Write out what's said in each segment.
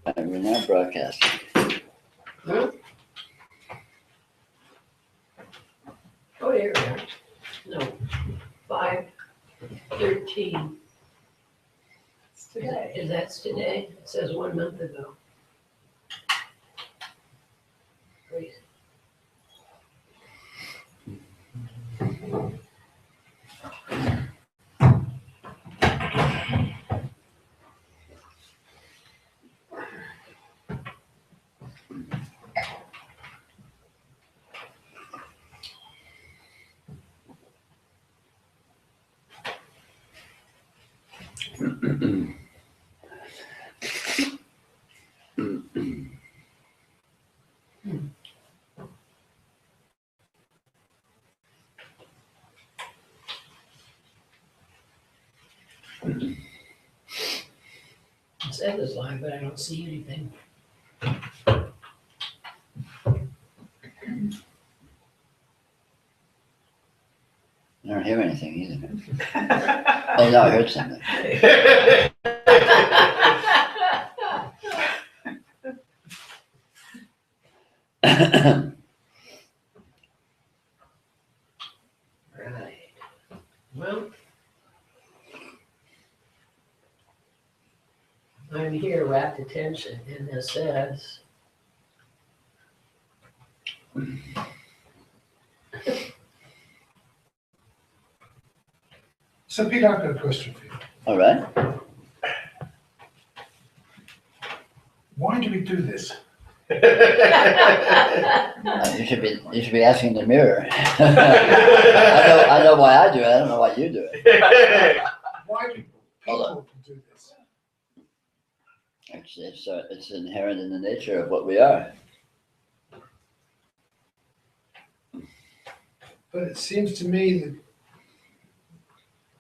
And we're now broadcasting. Huh? Oh, here we are. No, 5/13. It's today. Is that today? It says 1 month ago. Great. It says it's live, but I don't see anything. I don't hear anything either. Oh, no, I heard something. Right. Well, I'm here, rapt attention, and it says. So Peter, I've got a question for you. All right. Why do we do this? You should be asking the mirror. I know why I do it. I don't know why you do it. Why do people do this? It's inherent in the nature of what we are. But it seems to me that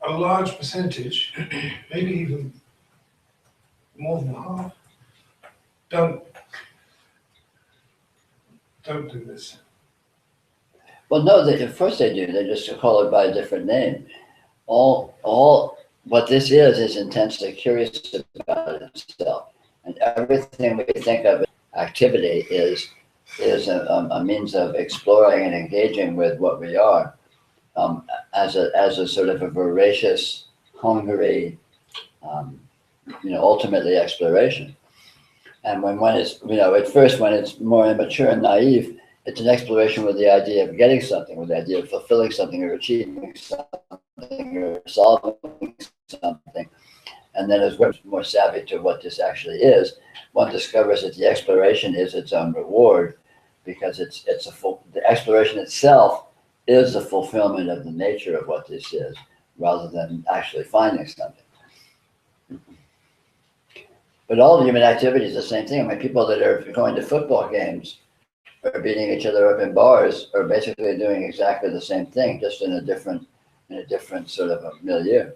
a large percentage, maybe even more than half, don't do this. Well, no, of course they do. They just call it by a different name. All what this is intensely curious about itself, and everything we think of as activity is a means of exploring and engaging with what we are, as a sort of a voracious, hungry, ultimately exploration. And when one is, at first when it's more immature and naive, it's an exploration with the idea of getting something, with the idea of fulfilling something or achieving something or solving something. And then as we're more savvy to what this actually is, one discovers that the exploration is its own reward, because the exploration itself is the fulfillment of the nature of what this is, rather than actually finding something. But all human activity is the same thing. I mean, people that are going to football games or beating each other up in bars are basically doing exactly the same thing, just in a different sort of a milieu.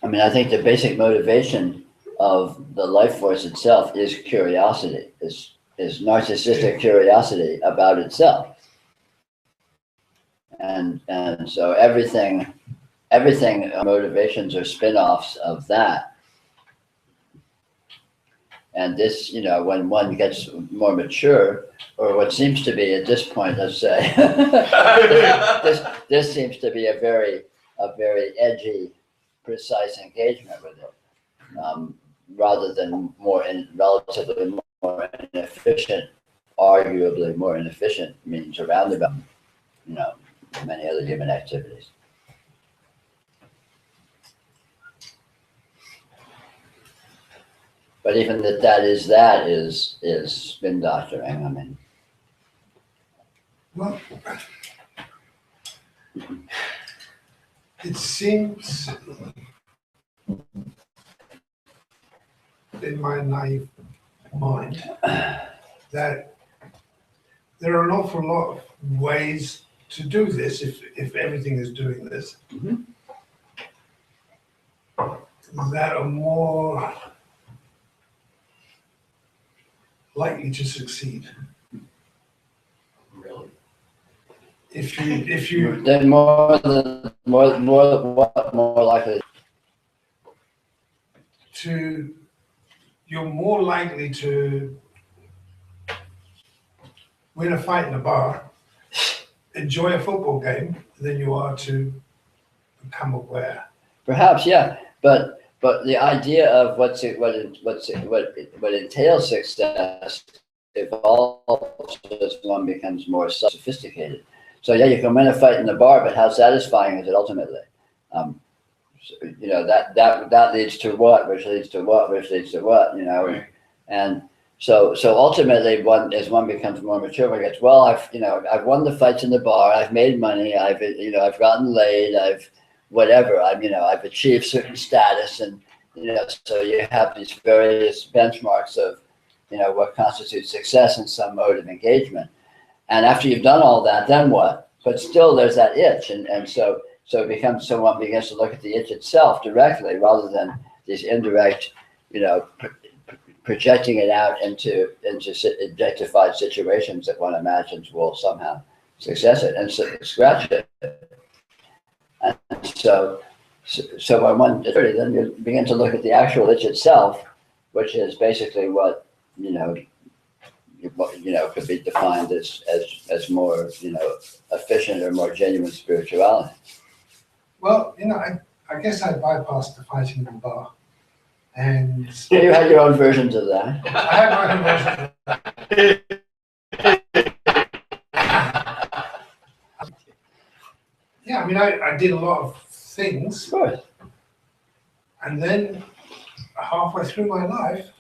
I mean, I think the basic motivation of the life force itself is curiosity, is narcissistic curiosity about itself. And so everything motivations are spin-offs of that. And this, when one gets more mature, or what seems to be at this point, let's say, this seems to be a very edgy, precise engagement with it, rather than relatively more inefficient, arguably more inefficient means around about, many other human activities. But even that is spin doctoring. I mean, Well, it seems in my naive mind that there are an awful lot of ways to do this if everything is doing this, that are more likely to succeed. Really? if you then more likely. you're more likely to win a fight in a bar, enjoy a football game, than you are to become aware. Perhaps, yeah, but the idea of what entails success evolves as one becomes more sophisticated. So yeah, you can win a fight in the bar, but how satisfying is it ultimately? You know, that leads to what, which leads to what, which leads to what, you know, Right. and so ultimately, as one becomes more mature, one gets, well, I've won the fights in the bar, I've made money, I've gotten laid, I've achieved certain status, and so you have these various benchmarks of what constitutes success in some mode of engagement. And after you've done all that, then what? But still there's that itch, and so it becomes, so one begins to look at the itch itself directly rather than these indirect, projecting it out into objectified situations that one imagines will somehow success it and scratch it. And so when one is 30, then you begin to look at the actual itch itself, which is basically what could be defined as more efficient or more genuine spirituality. Well, I guess I bypassed the fighting in the bar, and You had your own versions of that. I had my own version of that. Yeah, I mean, I did a lot of things, Of course. and then halfway through my life,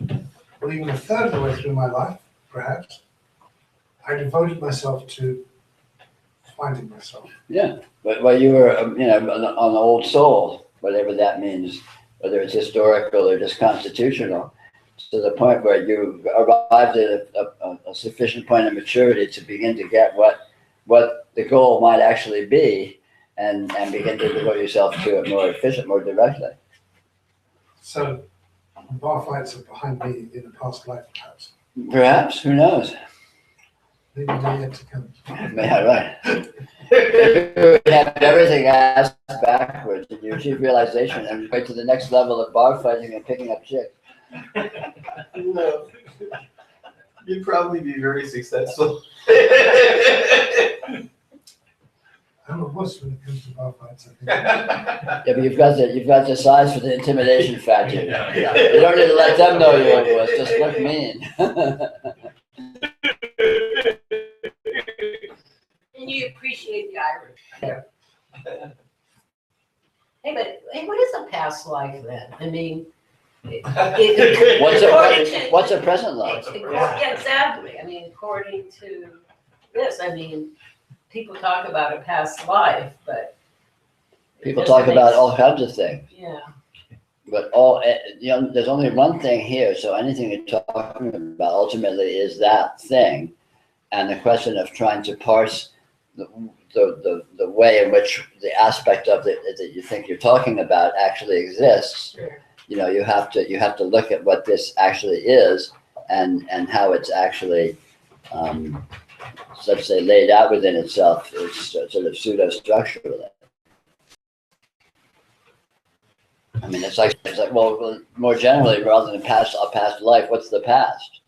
or even a third of the way through my life, perhaps, I devoted myself to finding myself. Yeah, but you were an old soul, whatever that means, whether it's historical or just constitutional, to the point where you arrived at a sufficient point of maturity to begin to get what the goal might actually be, and begin to devote yourself to it more efficient, more directly. So bar fights are behind me in a past life, perhaps. Perhaps, who knows? Maybe they're yet to come. Yeah, right. You have everything asked backwards, and you achieve realization and go to the next level of bar fighting and picking up chicks. No. You'd probably be very successful. I'm a wuss when it comes to bar fights, I think. Yeah, but you've got the size for the intimidation factor. Yeah. You don't need to let them know you're a wuss. Just look mean. And you appreciate the Irish. Yeah. Hey, what is a past life then? I mean, What's a present life? Yeah, exactly. I mean, according to this, I mean, people talk about a past life, but People talk about all kinds of things, yeah. but there's only one thing here. So anything you're talking about ultimately is that thing, and the question of trying to parse the way in which the aspect of it that you think you're talking about actually exists. Sure. You have to look at what this actually is, and how it's actually, let's say, laid out within itself, is sort of pseudo-structurally. I mean, it's like well, more generally, rather than a past life, what's the past?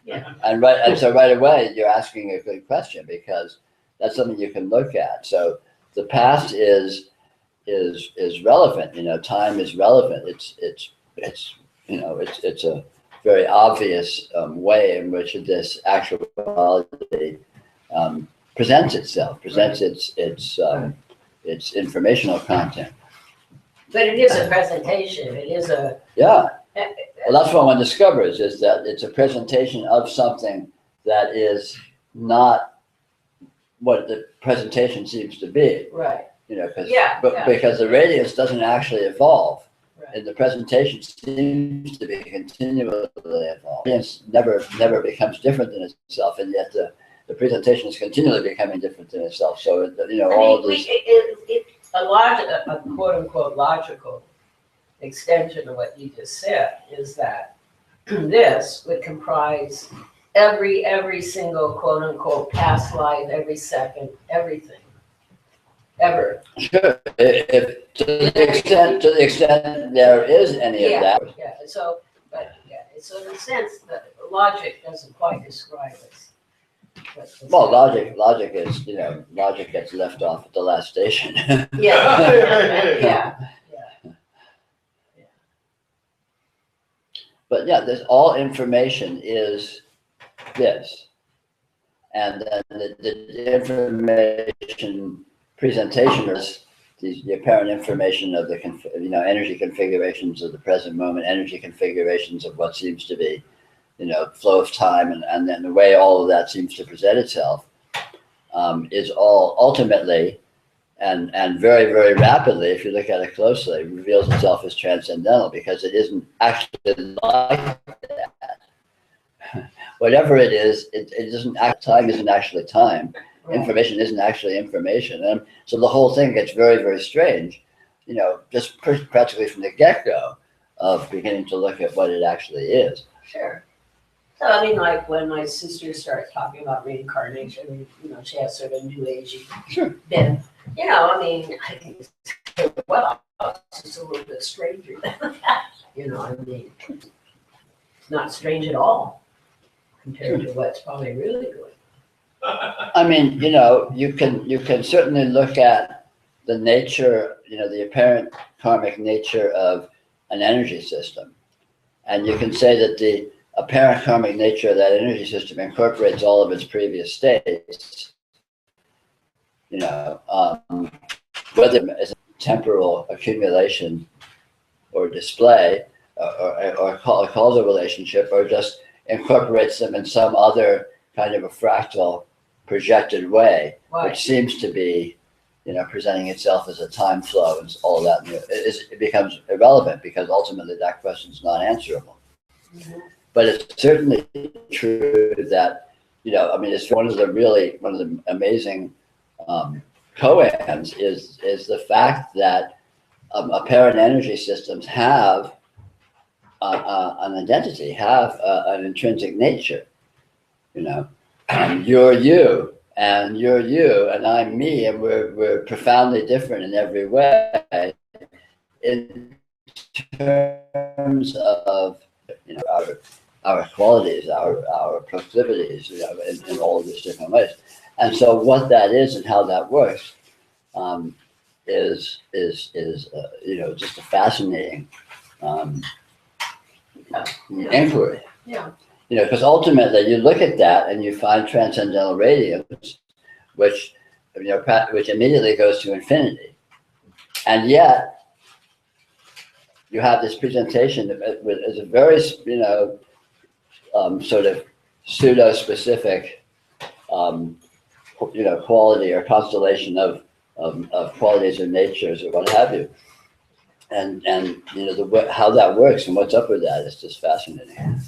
Yeah. And so right away you're asking a good question, because that's something you can look at. So the past is relevant. Time is relevant. It's a very obvious way in which this actuality presents itself, its informational content. But it is a presentation. It is a. Yeah. Well, that's what one discovers, is that it's a presentation of something that is not what the presentation seems to be. Right. Because because the radiance doesn't actually evolve. Right. And the presentation seems to be continually evolving. Radiance never becomes different than itself, and yet the presentation is continually becoming different than itself. So all of this. A quote unquote logical extension of what you just said is that this would comprise every single quote unquote past life, every second, everything. ever. Sure, if to the extent there is any of that. Yeah, so, but, yeah, so in a sense, the logic doesn't quite describe it. Well, logic is, logic gets left off at the last station. Yeah, But yeah, this all information is this. And then the information presentation is the apparent information of the energy configurations of the present moment, energy configurations of what seems to be, flow of time, and then the way all of that seems to present itself is all ultimately and very, very rapidly, if you look at it closely, reveals itself as transcendental, because it isn't actually like that. Whatever it is, it doesn't act. Time isn't actually time. right. Information isn't actually information, and so the whole thing gets very, very strange. Just practically from the get-go of beginning to look at what it actually is. Sure. So I mean, like when my sister started talking about reincarnation, she has sort of new agey Sure. bent. I mean, I think it's, well, it's just a little bit stranger than that. I mean, it's not strange at all compared to what's probably really going on. I mean, you can certainly look at the nature, the apparent karmic nature of an energy system, and you can say that the apparent karmic nature of that energy system incorporates all of its previous states. Whether it's a temporal accumulation or display, or a causal relationship, or just incorporates them in some other kind of a fractal projected way, Right. which seems to be, presenting itself as a time flow and all that. It becomes irrelevant, because ultimately that question is not answerable. Mhm. But it's certainly true that, I mean, it's one of the amazing koans is the fact that apparent energy systems have an identity, have an intrinsic nature. You're you, and you're you, and I'm me, and we're profoundly different in every way. In terms of our qualities, our proclivities, in all of these different ways. And so what that is and how that works is just a fascinating inquiry. Yeah. Because ultimately you look at that and you find transcendental radiance, which immediately goes to infinity, and yet you have this presentation as a very sort of pseudo-specific quality or constellation of qualities or natures or what have you, and how that works and what's up with that is just fascinating.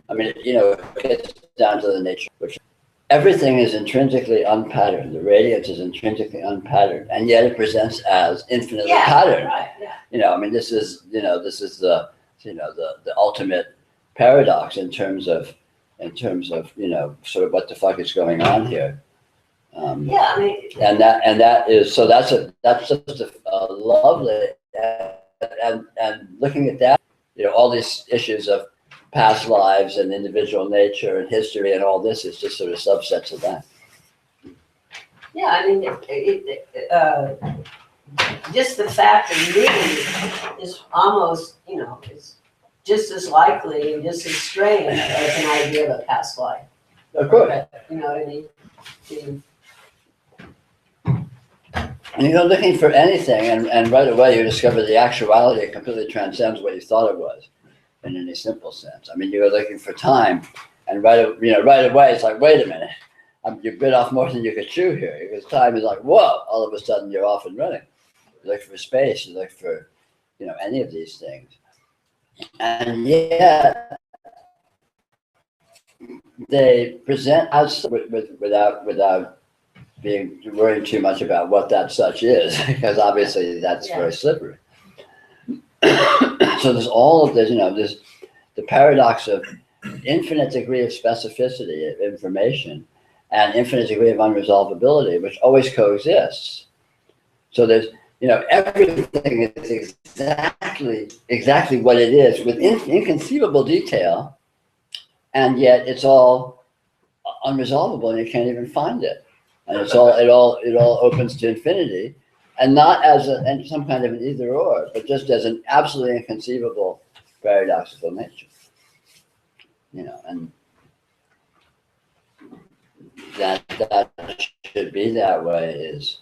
I mean, it gets down to the nature, which everything is intrinsically unpatterned. The radiance is intrinsically unpatterned, and yet it presents as infinitely patterned. Right, yeah. I mean, this is the ultimate paradox in terms of sort of what the fuck is going on here. Yeah, I mean, And that is so that's just a lovely and looking at that, all these issues of past lives and individual nature and history and all this is just sort of subsets of that. yeah, I mean, just the fact of living is almost, is just as likely and just as strange as an idea of a past life. Of course. You know what I mean? And you go looking for anything, and right away you discover the actuality completely transcends what you thought it was, in any simple sense. I mean, you were looking for time, and right away it's like, wait a minute, you bit off more than you could chew here, because time is like, whoa, all of a sudden you're off and running. You look for space, you look for, any of these things, and yet they present us without worrying too much about what that such is, because obviously that's very slippery. So there's all of this, there's the paradox of infinite degree of specificity of information, and infinite degree of unresolvability, which always coexists. So there's, everything is exactly what it is with inconceivable detail, and yet it's all unresolvable and you can't even find it. And it all opens to infinity, and not as some kind of an either or, but just as an absolutely inconceivable paradoxical nature. And that should be that way is,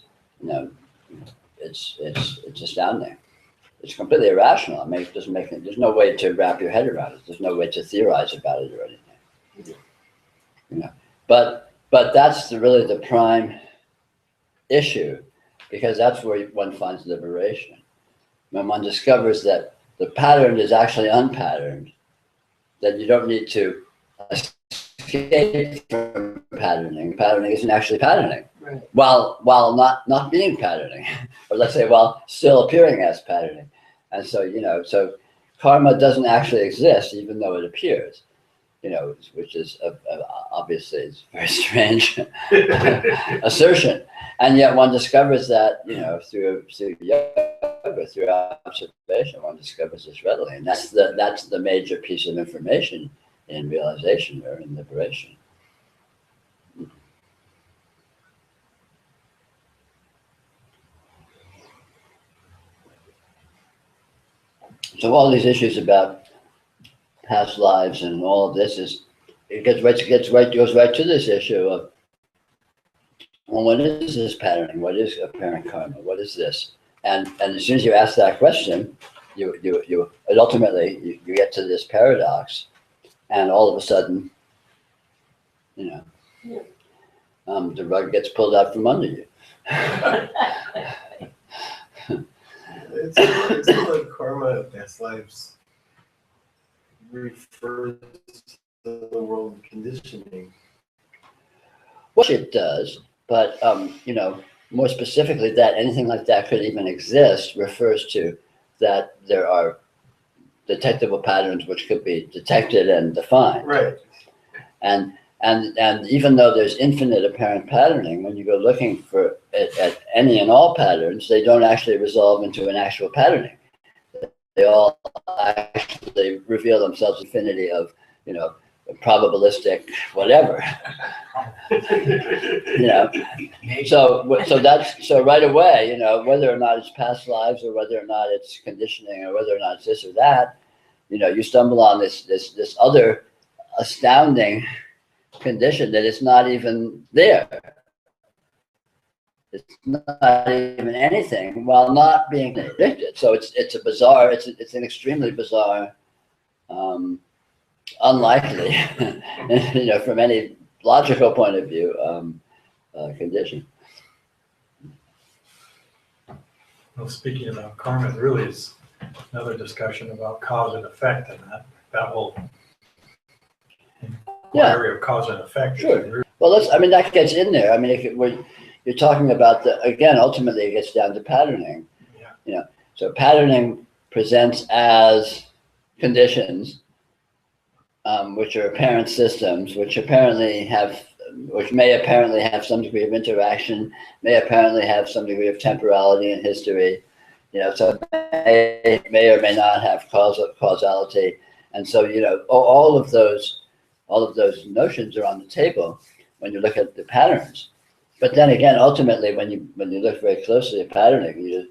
it's astounding. It's completely irrational. It doesn't make there's no way to wrap your head around it. There's no way to theorize about it or anything. But that's really the prime issue, because that's where one finds liberation. When one discovers that the pattern is actually unpatterned, then you don't need to escape from patterning. Patterning isn't actually patterning, Right. while not being patterning, or let's say while still appearing as patterning. And so so karma doesn't actually exist, even though it appears. Which is obviously it's a very strange assertion, and yet one discovers that through yoga, through observation, one discovers this readily, and that's the major piece of information in realization or in liberation. So all these issues about past lives and all of this goes right to this issue of, well, what is this patterning? What is apparent karma? What is this? And as soon as you ask that question, you ultimately get to this paradox, and all of a sudden, the rug gets pulled out from under you. It's like karma of past lives refers to the world of conditioning. Which it does, but more specifically, that anything like that could even exist refers to that there are detectable patterns which could be detected and defined. Right. And even though there's infinite apparent patterning, when you go looking for at any and all patterns, they don't actually resolve into an actual patterning. They all actually reveal themselves infinity of, probabilistic whatever. So right away, whether or not it's past lives or whether or not it's conditioning or whether or not it's this or that, you stumble on this other astounding condition that it's not even there. It's not even anything while not being predicted. So it's a bizarre, it's an extremely bizarre, unlikely, from any logical point of view, condition. Well, speaking about karma, it really is another discussion about cause and effect, and that whole area of cause and effect. Sure. Well, that gets in there. You're talking about ultimately it gets down to patterning. Yeah. So patterning presents as conditions, which are apparent systems, which may apparently have some degree of interaction, may apparently have some degree of temporality and history, so may or may not have causality. And so, all of those notions are on the table when you look at the patterns. But then again, ultimately, when you look very closely at patterning,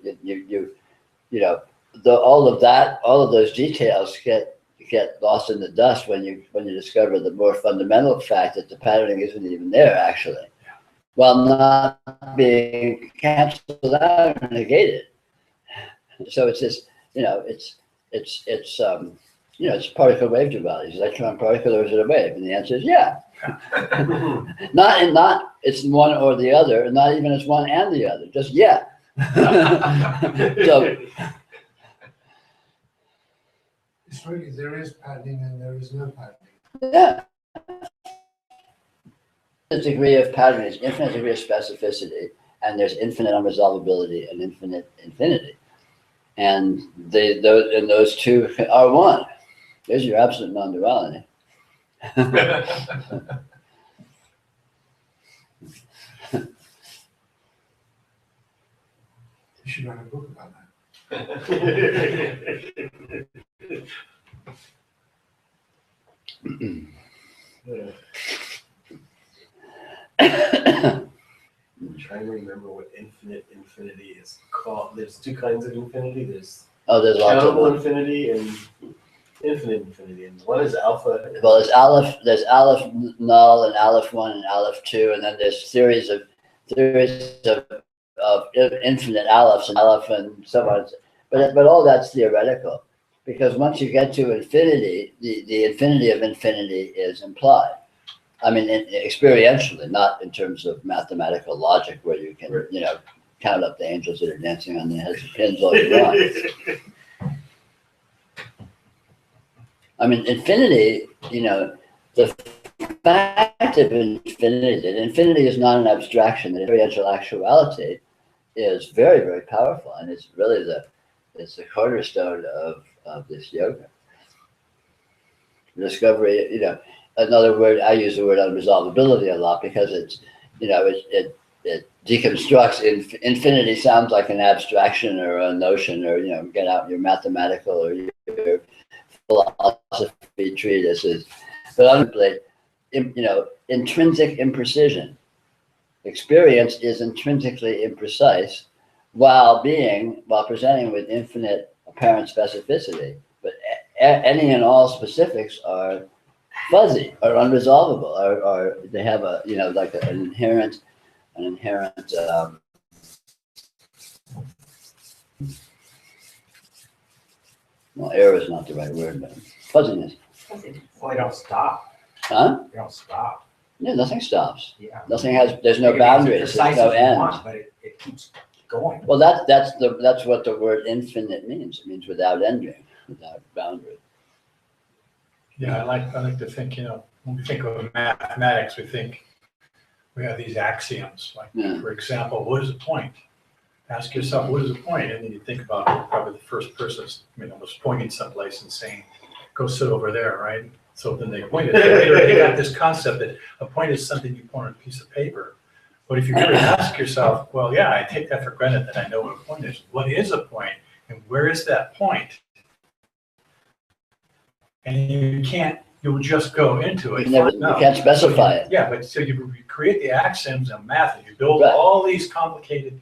all of those details get lost in the dust when you discover the more fundamental fact that the patterning isn't even there actually, while not being canceled out and negated. So it's this, it's particle wave duality. Is electron particle or is it a wave? And the answer is yeah. Not it's one or the other, and not even it's one and the other. Just yeah. So It's really, there is patterning and there is no patterning. yeah. The degree of patterning is infinite degree of specificity, and there's infinite unresolvability and infinite infinity. And those two are one. There's your absolute non-duality. You should write a book about that. I'm trying to remember what infinity is called. There's two kinds of infinity. There's Oh, there's lots of countable them. infinity and infinite infinity. And one is alpha. Well, there's Aleph null and Aleph 1 and Aleph 2, and then there's series of infinite Alephs and Aleph and so on. But all that's theoretical, because once you get to infinity, the infinity of infinity is implied. I mean, experientially, not in terms of mathematical logic, where you can, count up the angels that are dancing on the heads of pins all you want. I mean, infinity, the fact of infinity, that infinity is not an abstraction, that experiential actuality is very, very powerful, and it's really it's the cornerstone of this yoga. Discovery, another word, I use the word unresolvability a lot, because it's, it deconstructs. Infinity sounds like an abstraction or a notion, or, get out your mathematical or your philosophy treatises, but ultimately, intrinsic imprecision. Experience is intrinsically imprecise while presenting with infinite apparent specificity, but any and all specifics are fuzzy or unresolvable, or they have a, like an inherent well, error is not the right word, but fuzziness. Well, they don't stop. Huh? They don't stop. Yeah, nothing stops. Yeah. There's no boundaries, there's no end. But it keeps going. Well, that's what the word infinite means. It means without ending, without boundary. Yeah, I like to think, when we think of mathematics, we have these axioms. Like, for example, what is a point? Ask yourself, what is a point? And then you think about probably the first person, was pointing someplace and saying, go sit over there, right? So then they pointed. They got this concept that a point is something you point on a piece of paper. But if you really ask yourself, well, yeah, I take that for granted that I know what a point is. What is a point, and where is that point? And you'll just go into it. You can't specify it. Yeah, but so you create the axioms and math, and you build Right. all these complicated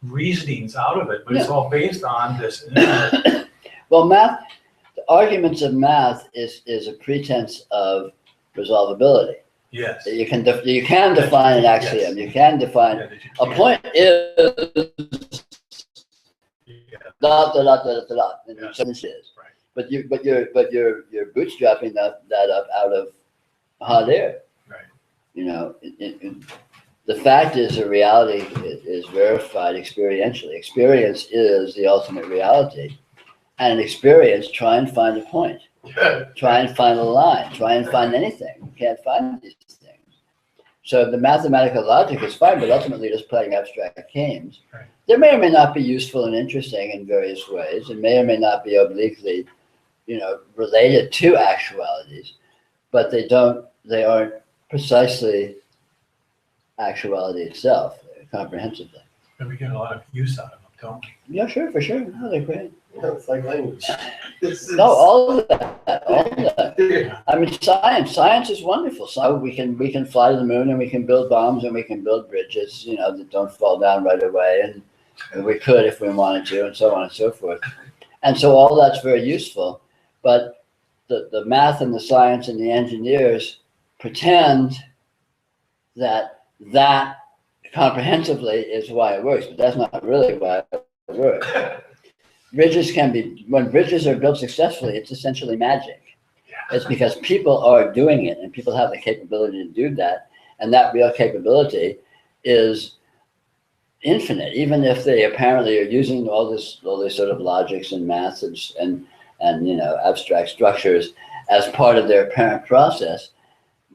reasonings out of it, but it's all based on this. Well, the arguments of math is a pretense of resolvability. Yes. You can define an axiom. Yes. You can define a point is dot dot dot dot dot. And Yes. so this is. Right. But you're bootstrapping that up out of hot air. Right. The fact is, the reality is verified experientially. Experience is the ultimate reality, and in experience, try and find a point. Try and find a line. Try and find anything. You can't find these things. So the mathematical logic is fine, but ultimately just playing abstract games. Right. They may or may not be useful and interesting in various ways. It may or may not be obliquely, related to actualities, but they aren't precisely actuality itself, comprehensively. And we get a lot of use out of them, don't we? Yeah, sure, for sure. No, they're great. It's like language. No, all of that. Yeah. I mean, science is wonderful. So we can fly to the moon, and we can build bombs, and we can build bridges, that don't fall down right away, and we could if we wanted to, and so on and so forth. And so all that's very useful, but the math and the science and the engineers pretend that comprehensively is why it works, but that's not really why it works. When bridges are built successfully, it's essentially magic. It's because people are doing it, and people have the capability to do that, and that real capability is infinite, even if they apparently are using all these sort of logics and maths and abstract structures as part of their apparent process.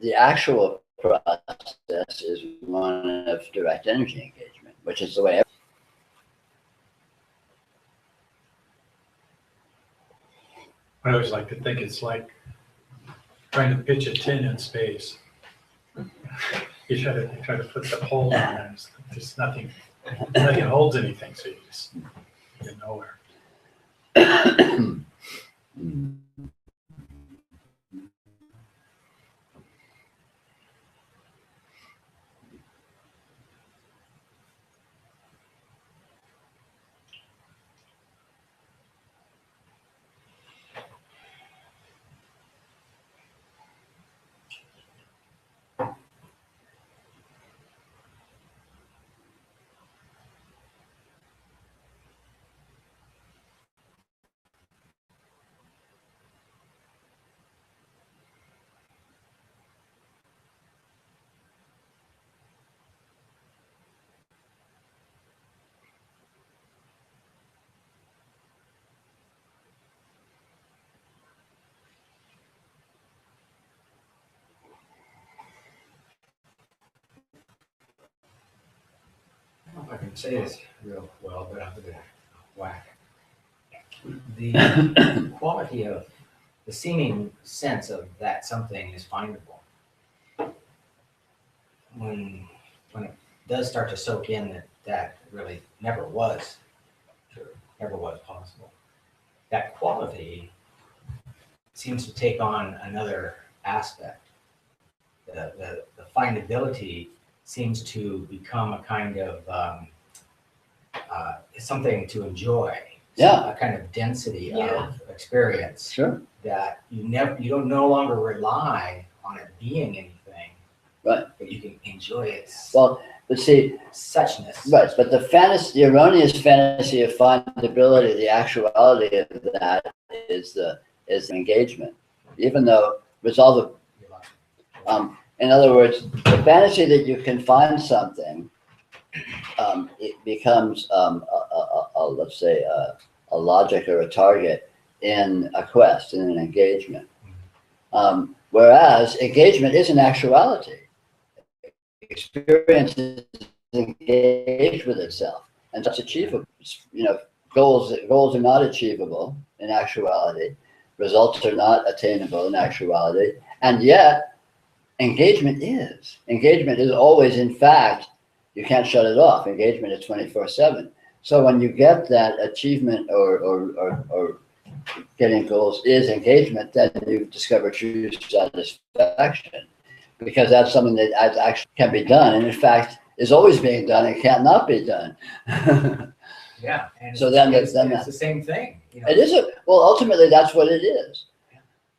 The actual process is one of direct energy engagement, which is the way. I always like to think it's like trying to pitch a tin in space. You try to put the hold on it, and there's nothing holds anything, so you just get nowhere. I don't know if I can say this real well, but I'm gonna whack. The quality of the seeming sense of that something is findable. When it does start to soak in that really never was true, never was possible, that quality seems to take on another aspect. The findability seems to become a kind of something to enjoy. Yeah. A kind of density Yeah. of experience Sure. that you don't no longer rely on it being anything. Right. But you can enjoy it. Well, but see, Suchness. right, but the erroneous fantasy of findability, the actuality of that is the engagement. Even though resolve in other words, the fantasy that you can find something, it becomes let's say a logic or a target in a quest, in an engagement. Whereas engagement is an actuality. Experience is engaged with itself, and that's achievable. Goals are not achievable in actuality. Results are not attainable in actuality, and yet engagement is. Engagement is always, in fact, you can't shut it off. Engagement is 24/7. So when you get that achievement or getting goals is engagement, then you discover true satisfaction, because that's something that actually can be done, and in fact is always being done and can't not be done. Yeah. And So it's the same thing. It is well, ultimately that's what it is.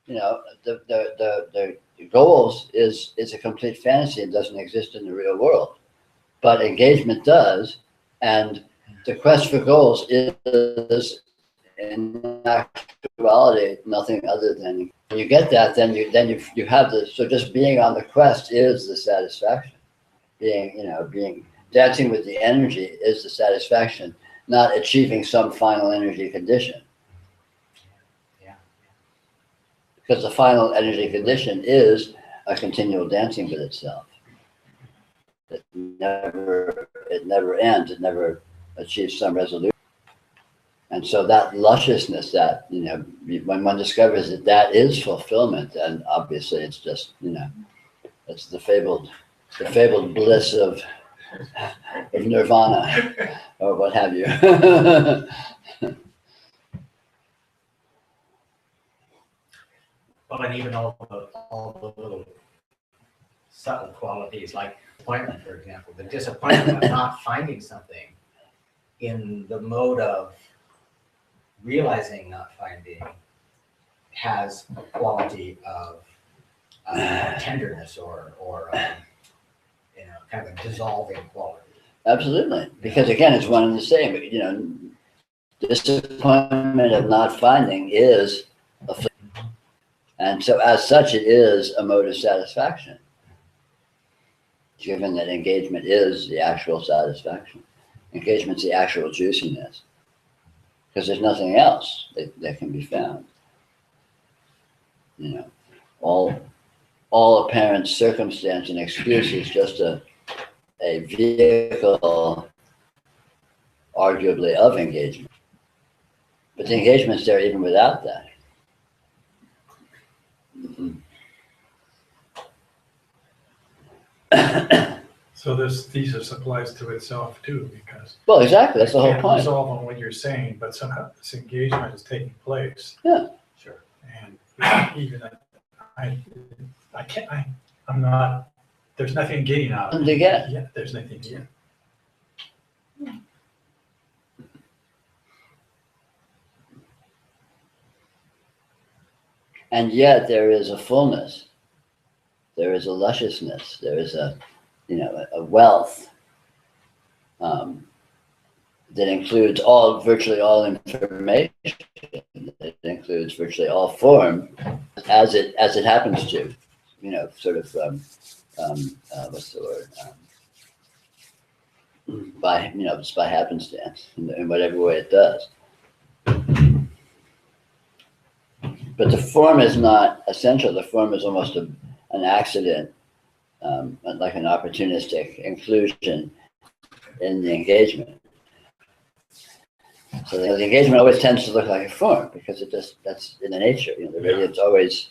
The goals is a complete fantasy. It doesn't exist in the real world, but engagement does, and the quest for goals is in actuality nothing other than, when you get that, then you have so just being on the quest is the satisfaction. Being dancing with the energy is the satisfaction, not achieving some final energy condition. Yeah. Because the final energy condition is a continual dancing with itself. It never ends. It never achieves some resolution. And so that lusciousness, that when one discovers that is fulfillment, and obviously it's just it's the fabled bliss of nirvana or what have you. Well, and even all the little subtle qualities, like disappointment, for example, the disappointment of not finding something in the mode of realizing not finding has a quality of tenderness or kind of a dissolving quality. Absolutely, because again, it's one and the same. Disappointment of not finding is a flip. And so as such, it is a mode of satisfaction, given that engagement is the actual satisfaction. Engagement's the actual juiciness, because there's nothing else that can be found. All apparent circumstance and excuse is just a vehicle, arguably, of engagement. But the engagement's there even without that. So this thesis applies to itself too, because Well, exactly, that's the whole can't point. resolve on what you're saying, but somehow this engagement is taking place. Yeah. Sure. And even I'm not, there's nothing getting out of Nothing to it. get. Yeah, there's nothing to get. And yet there is a fullness, there is a lusciousness, there is a, a wealth that includes virtually all information. It includes virtually all form, as it happens to, sort of what's the word? Just by happenstance in whatever way it does. But the form is not essential. The form is almost an accident, like an opportunistic inclusion in the engagement. So the engagement always tends to look like a form because that's in the nature. The radiance always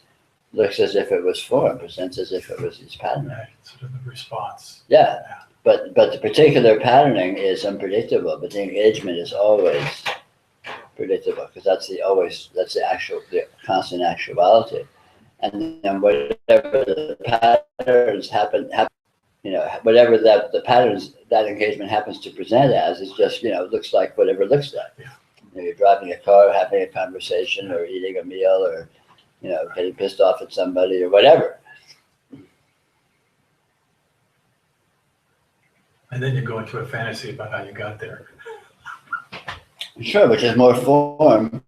looks as if it was form, presents as if it was its patterning. Right, sort of the response. Yeah, but the particular patterning is unpredictable, but the engagement is always predictable because that's the constant actuality. And then whatever the patterns happen, whatever the patterns that engagement happens to present as is just, looks like whatever it looks like. Yeah. You're driving a car, having a conversation, or eating a meal, or getting pissed off at somebody, or whatever. And then you go into a fantasy about how you got there. Sure, which is more form,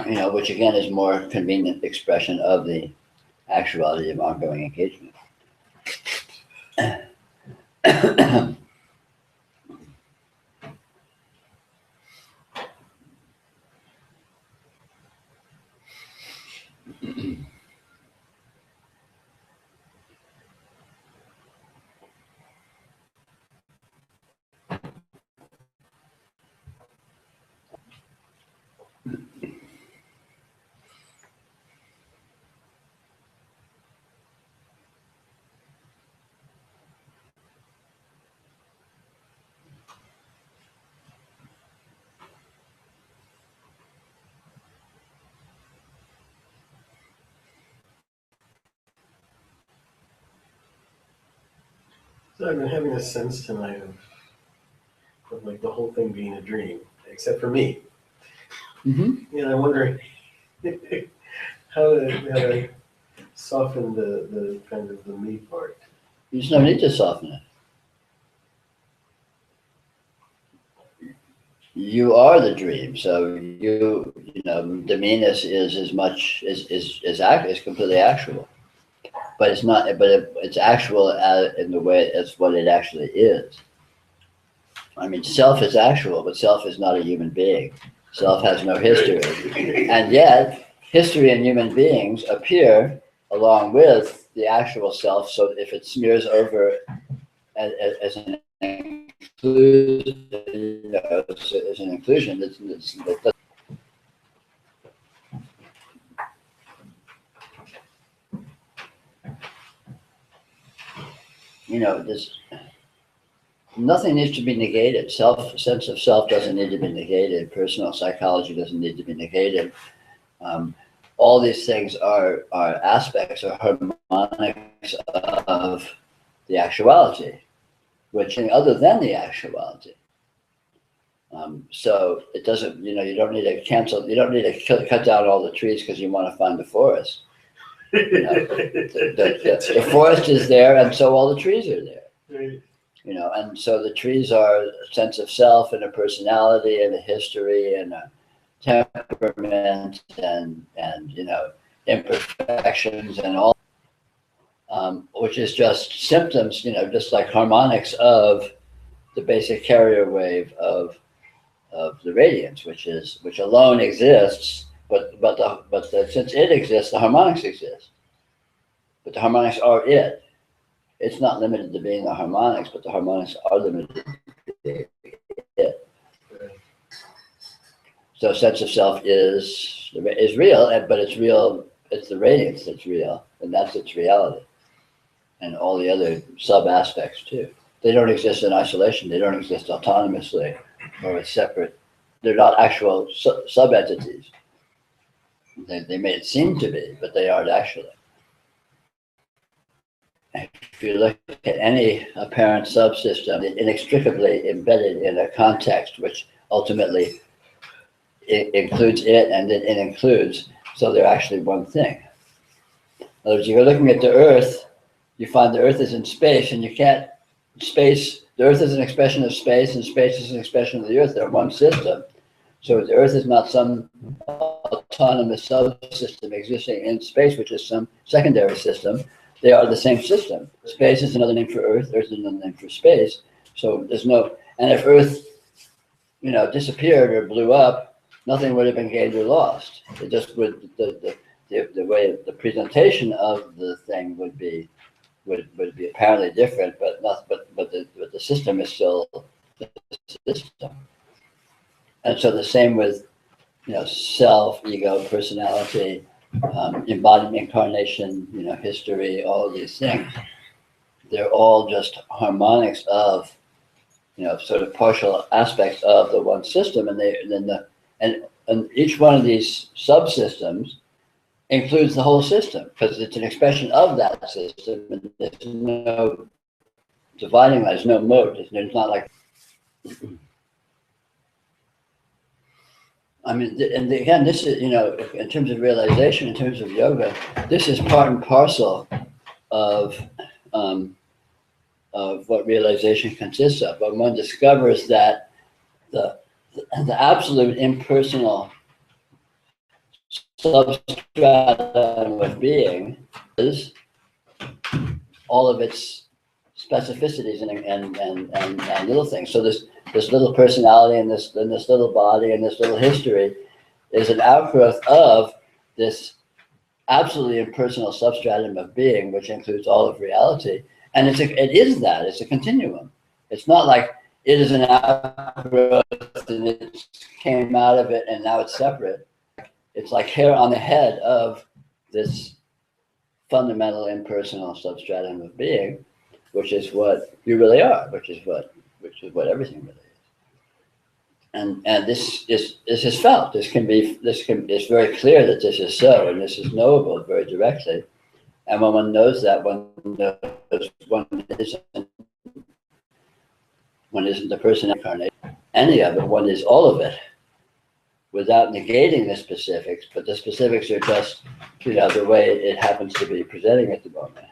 Yeah. Which again is more convenient expression of the actuality of ongoing engagement. So I've been having a sense tonight of like the whole thing being a dream, except for me. Mm-hmm. And I'm wondering how to soften the kind of the me part. There's no need to soften it. You are the dream, so the meanness is as much is completely actual, but it's not. But it's actual in the way it's what it actually is. I mean, self is actual, but self is not a human being. Self has no history, and yet history in human beings appear along with the actual self. So if it smears over as an inclusion, as an inclusion, nothing needs to be negated. Sense of self doesn't need to be negated. Personal psychology doesn't need to be negated. All these things are aspects or harmonics of the actuality, which other than the actuality. So it doesn't, you don't need to cancel, you don't need to cut down all the trees because you want to find the forest. The forest is there, and so all the trees are there. Right. And so the trees are a sense of self and a personality and a history and a temperament and imperfections and all, which is just symptoms, just like harmonics of the basic carrier wave of the radiance, which alone exists, but since it exists, the harmonics exist. But the harmonics are it. It's not limited to being the harmonics, but the harmonics are limited to being it. So sense of self is real, but it's real. It's the radiance that's real, and that's its reality. and all the other sub aspects too. They don't exist in isolation. They don't exist autonomously or as separate. They're not actual sub entities. They may seem to be, but they aren't actually. If you look at any apparent subsystem, it's inextricably embedded in a context which ultimately it includes it, and it includes, so they're actually one thing. In other words, if you're looking at the Earth, you find the Earth is in space, and you can't, the Earth is an expression of space, and space is an expression of the Earth. They're one system. So the Earth is not some autonomous subsystem existing in space, which is some secondary system. They are the same system. Space is another name for Earth. Earth is another name for space. So there's no, and if Earth, disappeared or blew up, nothing would have been gained or lost. It just would, the way the presentation of the thing would be apparently different, but the system is still the system. And so the same with, self, ego, personality, embodiment, incarnation, history, all of these things. They're all just harmonics of, sort of partial aspects of the one system, and each one of these subsystems includes the whole system because it's an expression of that system, and there's no dividing line, there's no mode. There's not like. I mean, and again, this is, in terms of realization, in terms of yoga, this is part and parcel of what realization consists of. When one discovers that the absolute impersonal substratum of being is all of its specificities and little things. So this little personality and this little body and this little history is an outgrowth of this absolutely impersonal substratum of being, which includes all of reality. And it is that, it's a continuum. It's not like it is an outgrowth and it came out of it and now it's separate. It's like hair on the head of this fundamental impersonal substratum of being, which is what you really are, which is what everything really is. And this is felt. It's very clear that this is so, and this is knowable very directly. And when one knows that, one knows one isn't the person incarnate, any of it, one is all of it, without negating the specifics, but the specifics are just, the way it happens to be presenting at the moment.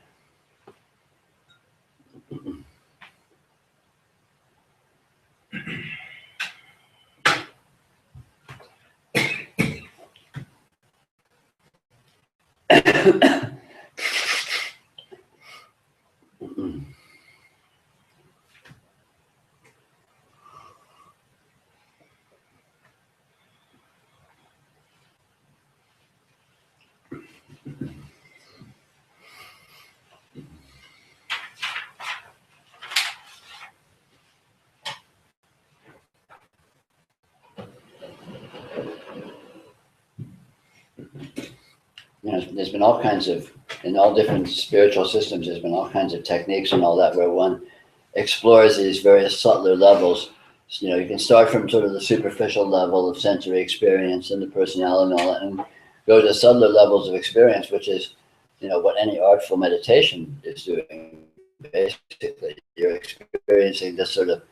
There's been all kinds of, in all different spiritual systems, there's been all kinds of techniques and all that where one explores these various subtler levels. So, you can start from sort of the superficial level of sensory experience and the personality and all that, and go to subtler levels of experience, which is, what any artful meditation is doing. Basically, you're experiencing this sort of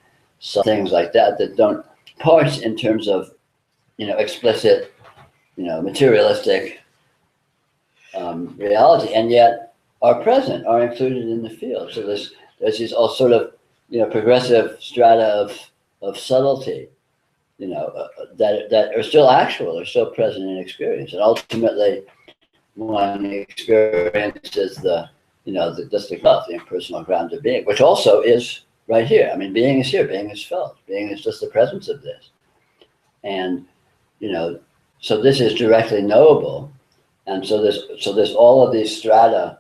things like that don't parse in terms of, explicit, materialistic reality, and yet are present, are included in the field. So there's these all sort of, progressive strata of subtlety, that are still actual, are still present in experience. And ultimately, one experiences the impersonal ground of being, which also is right here. I mean, being is here, being is felt, being is just the presence of this. And, so this is directly knowable. And so there's all of these strata,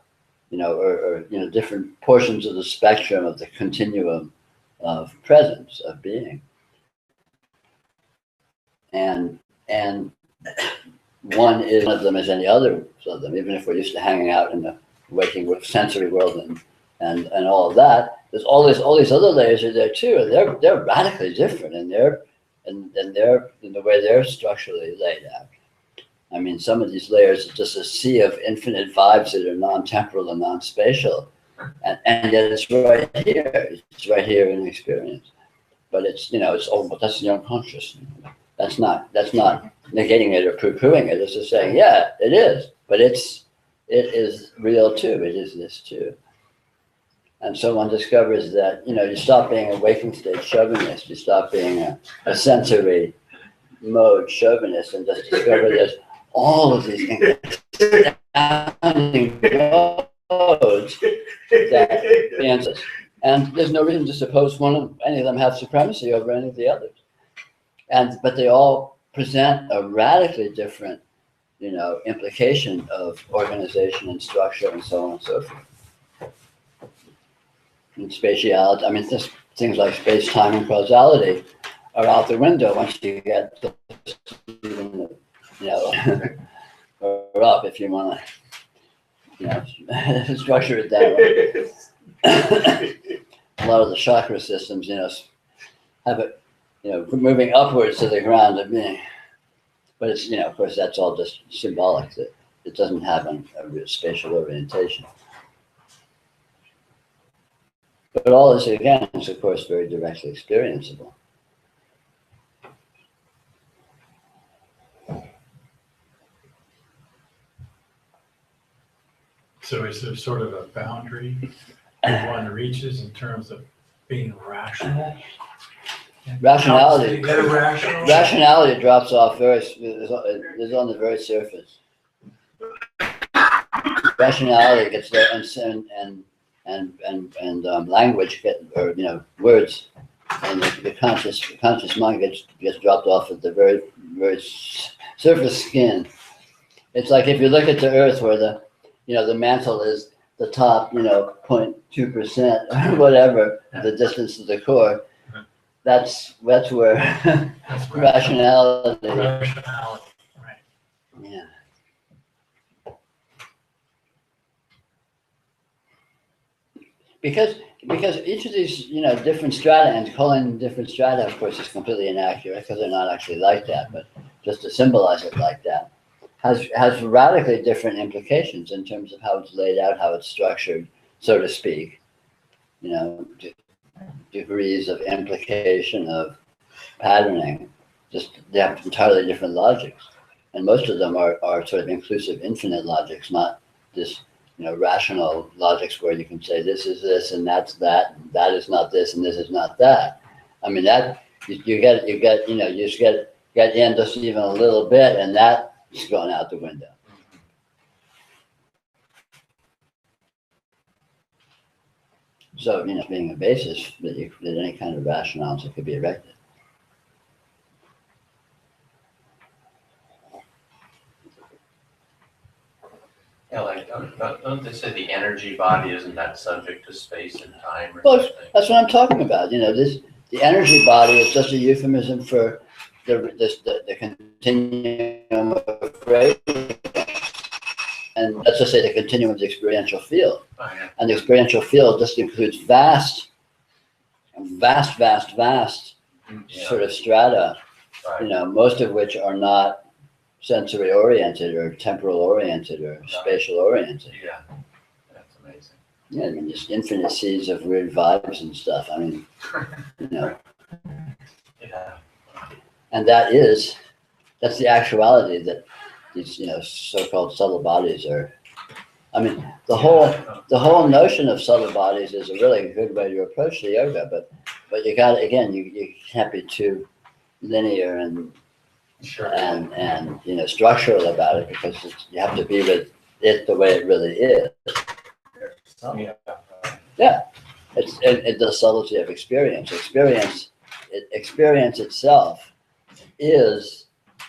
or different portions of the spectrum of the continuum of presence, of being. And one is one of them as any other of them, even if we're used to hanging out in the waking sensory world and and all of that. There's all these other layers are there too, and they're radically different in the way they're structurally laid out. I mean, some of these layers are just a sea of infinite vibes that are non-temporal and non-spatial, and yet it's right here. It's right here in experience. But it's but that's the unconscious. That's not negating it or poo-pooing it. It's just saying, yeah, it is, but it is real too. It is this too. And so one discovers that, you stop being a waking state chauvinist, you stop being a sensory mode chauvinist, and just discover there's all of these astounding modes that answers. And there's no reason to suppose any of them have supremacy over any of the others. But they all present a radically different, implication of organization and structure and so on and so forth. And spatiality, I mean, things like space, time, and causality are out the window once you get to, or up if you want to, structure it that way. A lot of the chakra systems, have it, moving upwards to the ground of being. But it's, of course, that's all just symbolic. That it doesn't have a real spatial orientation. But all this, again, is, of course, very directly experienceable. So is there sort of a boundary that one reaches in terms of being rational? Rationality. Irrational? Rationality drops off is on the very surface. Rationality gets there, and language words, and the conscious mind gets dropped off at the very surface skin. It's like if you look at the Earth, where the mantle is the top 0.2% or whatever, the distance to the core. That's where rationality. Rationality, right. Yeah. Because each of these different strata, and calling them different strata, of course, is completely inaccurate because they're not actually like that. But just to symbolize it like that, has radically different implications in terms of how it's laid out, how it's structured, so to speak. Degrees of implication of patterning, just they have entirely different logics, and most of them are sort of inclusive, infinite logics, not this rational logics where you can say this is this and that's that, and that is not this and this is not that. I mean that you just get in just even a little bit, and that's gone out the window. So, being a basis that any kind of rationality could be erected. Yeah, like, don't they say the energy body isn't that subject to space and time or Well, something? that's what I'm talking about. The energy body is just a euphemism for the continuum of creation. And let's just say the continuum of the experiential field. Oh, yeah. And the experiential field just includes vast Yeah. sort of strata, Right. most of which are not sensory oriented or temporal oriented or spatial oriented. Yeah, that's amazing. Yeah, I mean, just infinite seas of weird vibes and stuff. I mean, Yeah. and that's the actuality that these, so-called subtle bodies are. I mean, the whole notion of subtle bodies is a really good way to approach the yoga, but you got again, you can't be too linear and Sure. and structural about it, because you have to be with it the way it really is. Yeah. Yeah, it's the subtlety of experience. Experience itself is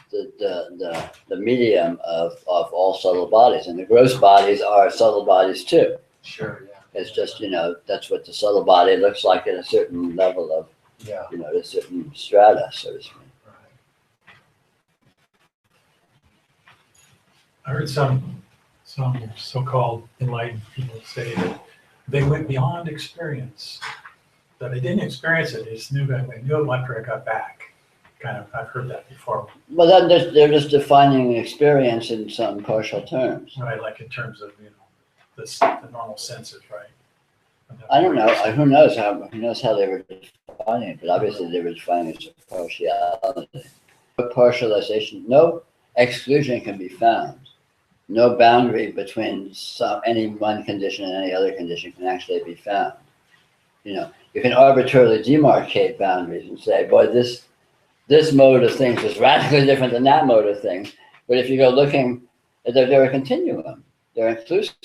the medium of all subtle bodies, and the gross bodies are subtle bodies too. Sure, yeah. It's just, that's what the subtle body looks like at a certain level of, Yeah. a certain strata, so to speak. Right. I heard some so-called enlightened people say that they went beyond experience. So they didn't experience it, they just knew that, they knew it after I got back. Kind of, I've heard that before. Well, then they're just defining experience in some partial terms. Right, like in terms of, the normal senses, right? I don't know. Who knows how they were defining it? But obviously they were defining it as a partiality. Partialization. No exclusion can be found. No boundary between any one condition and any other condition can actually be found. You can arbitrarily demarcate boundaries and say, boy, this mode of things is radically different than that mode of things. But if you go looking, they're a continuum. They're inclusive.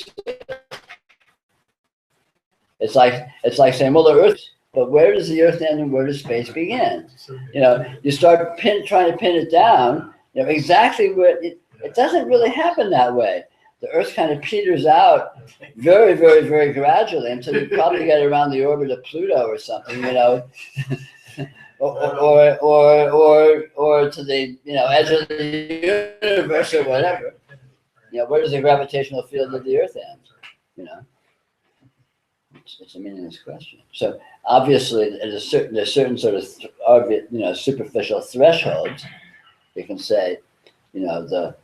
It's like saying, well, the Earth, but where does the Earth end and where does space begin? You start trying to pin it down, exactly where it doesn't really happen that way. The Earth kind of peters out very, very, very gradually until you probably get around the orbit of Pluto or something, or to the edge of the universe or whatever. Where does the gravitational field of the Earth end? It's a meaningless question. So obviously, there's certain sort of superficial thresholds. You can say, the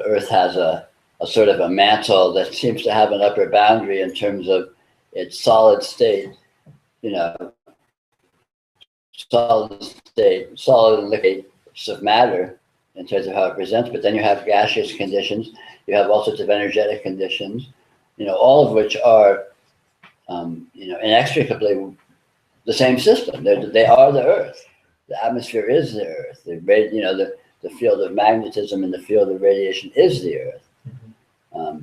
Earth has a sort of a mantle that seems to have an upper boundary in terms of its solid state, solid and liquid of matter in terms of how it presents. But then you have gaseous conditions. You have all sorts of energetic conditions, all of which are inextricably the same system. They are the Earth. The atmosphere is the Earth. The field of magnetism and the field of radiation is the Earth.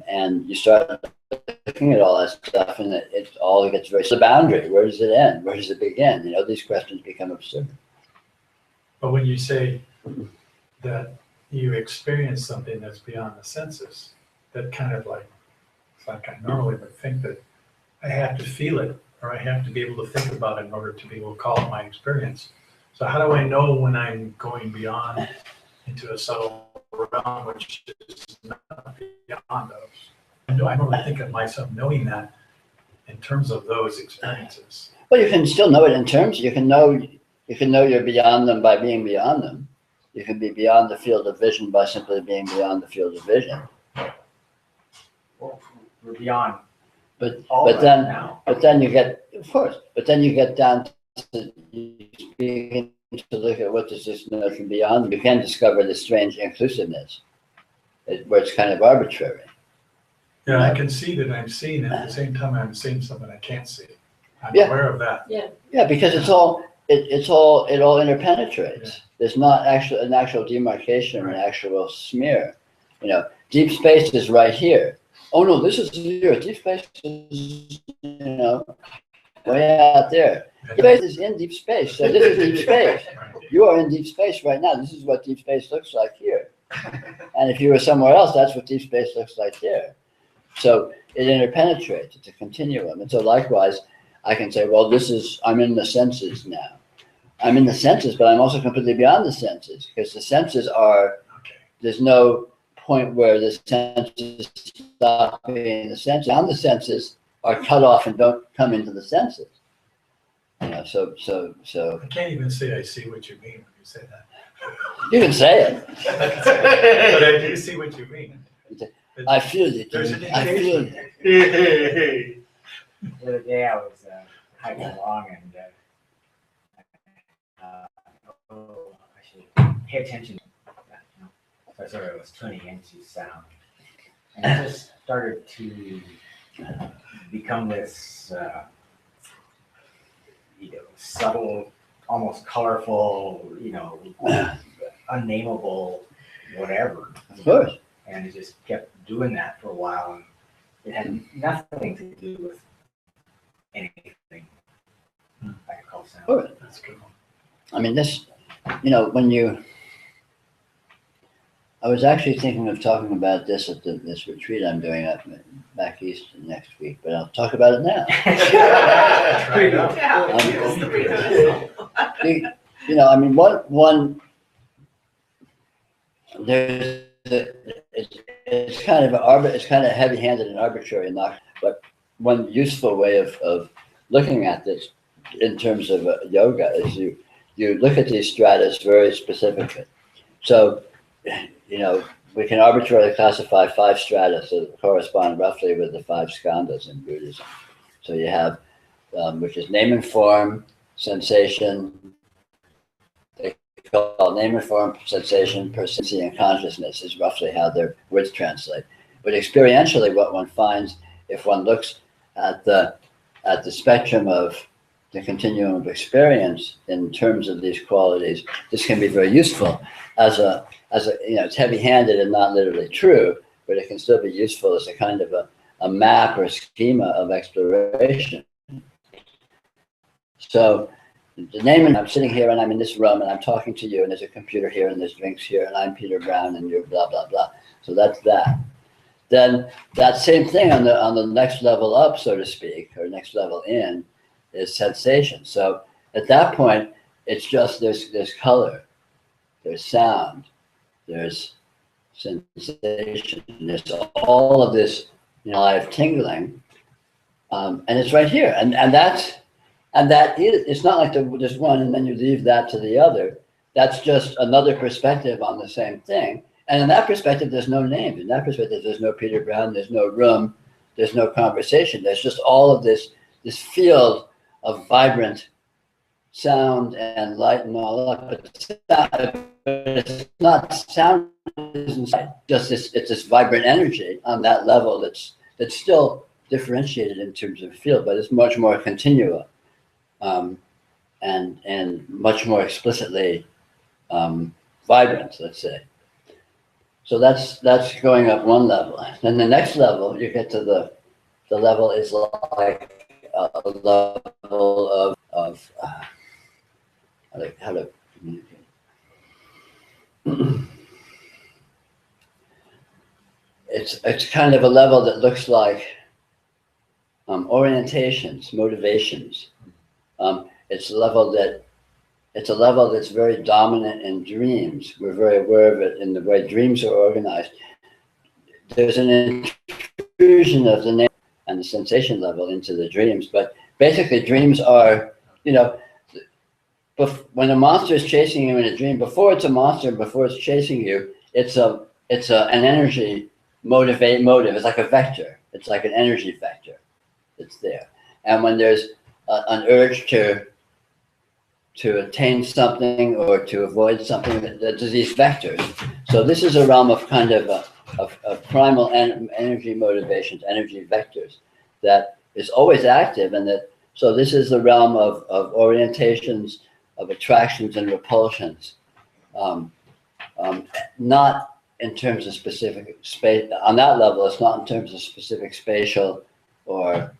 And you start looking at all that stuff, and it all gets very. So the boundary. Where does it end? Where does it begin? These questions become absurd. But when you say that you experience something that's beyond the senses, that kind of it's like I normally would think that I have to feel it, or I have to be able to think about it in order to be able to call it my experience. So how do I know when I'm going beyond into a subtle realm, which is not beyond those? I normally think of myself knowing that in terms of those experiences. Well, you can still know it in terms. You can know you're beyond them by being beyond them. You can be beyond the field of vision by simply being beyond the field of vision. Well, we're beyond. But then you get, of course, down to beginning to look at what does this notion beyond. You can discover this strange inclusiveness, where it's kind of arbitrary. Yeah, I can see that I'm seeing it at the same time I'm seeing something I can't see. I'm Yeah. aware of that. Yeah, because it all interpenetrates. Yeah. There's not an actual demarcation or an actual smear. Deep space is right here. Oh no, this is the Earth. Deep space is, way out there. Deep space is in deep space. So this is deep space. You are in deep space right now. This is what deep space looks like here. And if you were somewhere else, that's what deep space looks like there. So it interpenetrates. It's a continuum. And so likewise, I can say, well, I'm in the senses now. I'm in the senses, but I'm also completely beyond the senses, because the senses there's no point where the senses stop being the senses. Beyond the senses are cut off and don't come into the senses. So I can't even say I see what you mean when you say that. you can say it. But I do see what you mean. I feel it. There's an I feel it. The other day I was hiking along and I should pay attention to that, So I sort of was tuning into sound. And it just started to become this subtle, almost colorful, unnameable whatever. Of course. And it just kept doing that for a while, and it had nothing to do with anything I could call sound. Of course. That's good. I mean, this, I was actually thinking of talking about this at this retreat I'm doing up back east next week, but I'll talk about it now. It's kind of heavy-handed and arbitrary enough, but one useful way of looking at this in terms of yoga is you look at these stratas very specifically. So, we can arbitrarily classify 5 stratas that correspond roughly with the 5 skandhas in Buddhism. So you have, which is name and form, sensation, they call name and form, sensation, perception, and consciousness is roughly how their words translate. But experientially, what one finds if one looks at the spectrum of the continuum of experience in terms of these qualities, this can be very useful as a it's heavy-handed and not literally true, but it can still be useful as a kind of a map or schema of exploration. So the name, and I'm sitting here and I'm in this room and I'm talking to you and there's a computer here and there's drinks here and I'm Peter Brown and you're blah, blah, blah. So that's that. Then that same thing on the next level up, so to speak, or next level in, is sensation. So at that point, it's just there's color, there's sound, there's sensation, there's all of this live tingling, and it's right here. And that is, it's not like there's one and then you leave that to the other. That's just another perspective on the same thing. And in that perspective, there's no names. In that perspective, there's no Peter Brown, there's no room, there's no conversation. There's just all of this field of vibrant sound and light and all that. But it's not sound, just it's this vibrant energy on that level that's still differentiated in terms of field, but it's much more continual and much more explicitly vibrant, let's say. So that's going up one level. Then the next level, you get to the level is like a level of how to communicate. It's kind of a level that looks like orientations, motivations. It's a level that's very dominant in dreams. We're very aware of it in the way dreams are organized. There's an intrusion of the name and the sensation level into the dreams, but basically dreams are, when a monster is chasing you in a dream, before it's a monster, before it's chasing you, it's an energy motive. It's like a vector. It's like an energy vector. It's there. And when there's an urge to attain something or to avoid something, there's these vectors. So this is a realm of kind of primal energy motivations, energy vectors that is always active, and so this is the realm of orientations, of attractions and repulsions, not in terms of specific space. On that level, it's not in terms of specific spatial or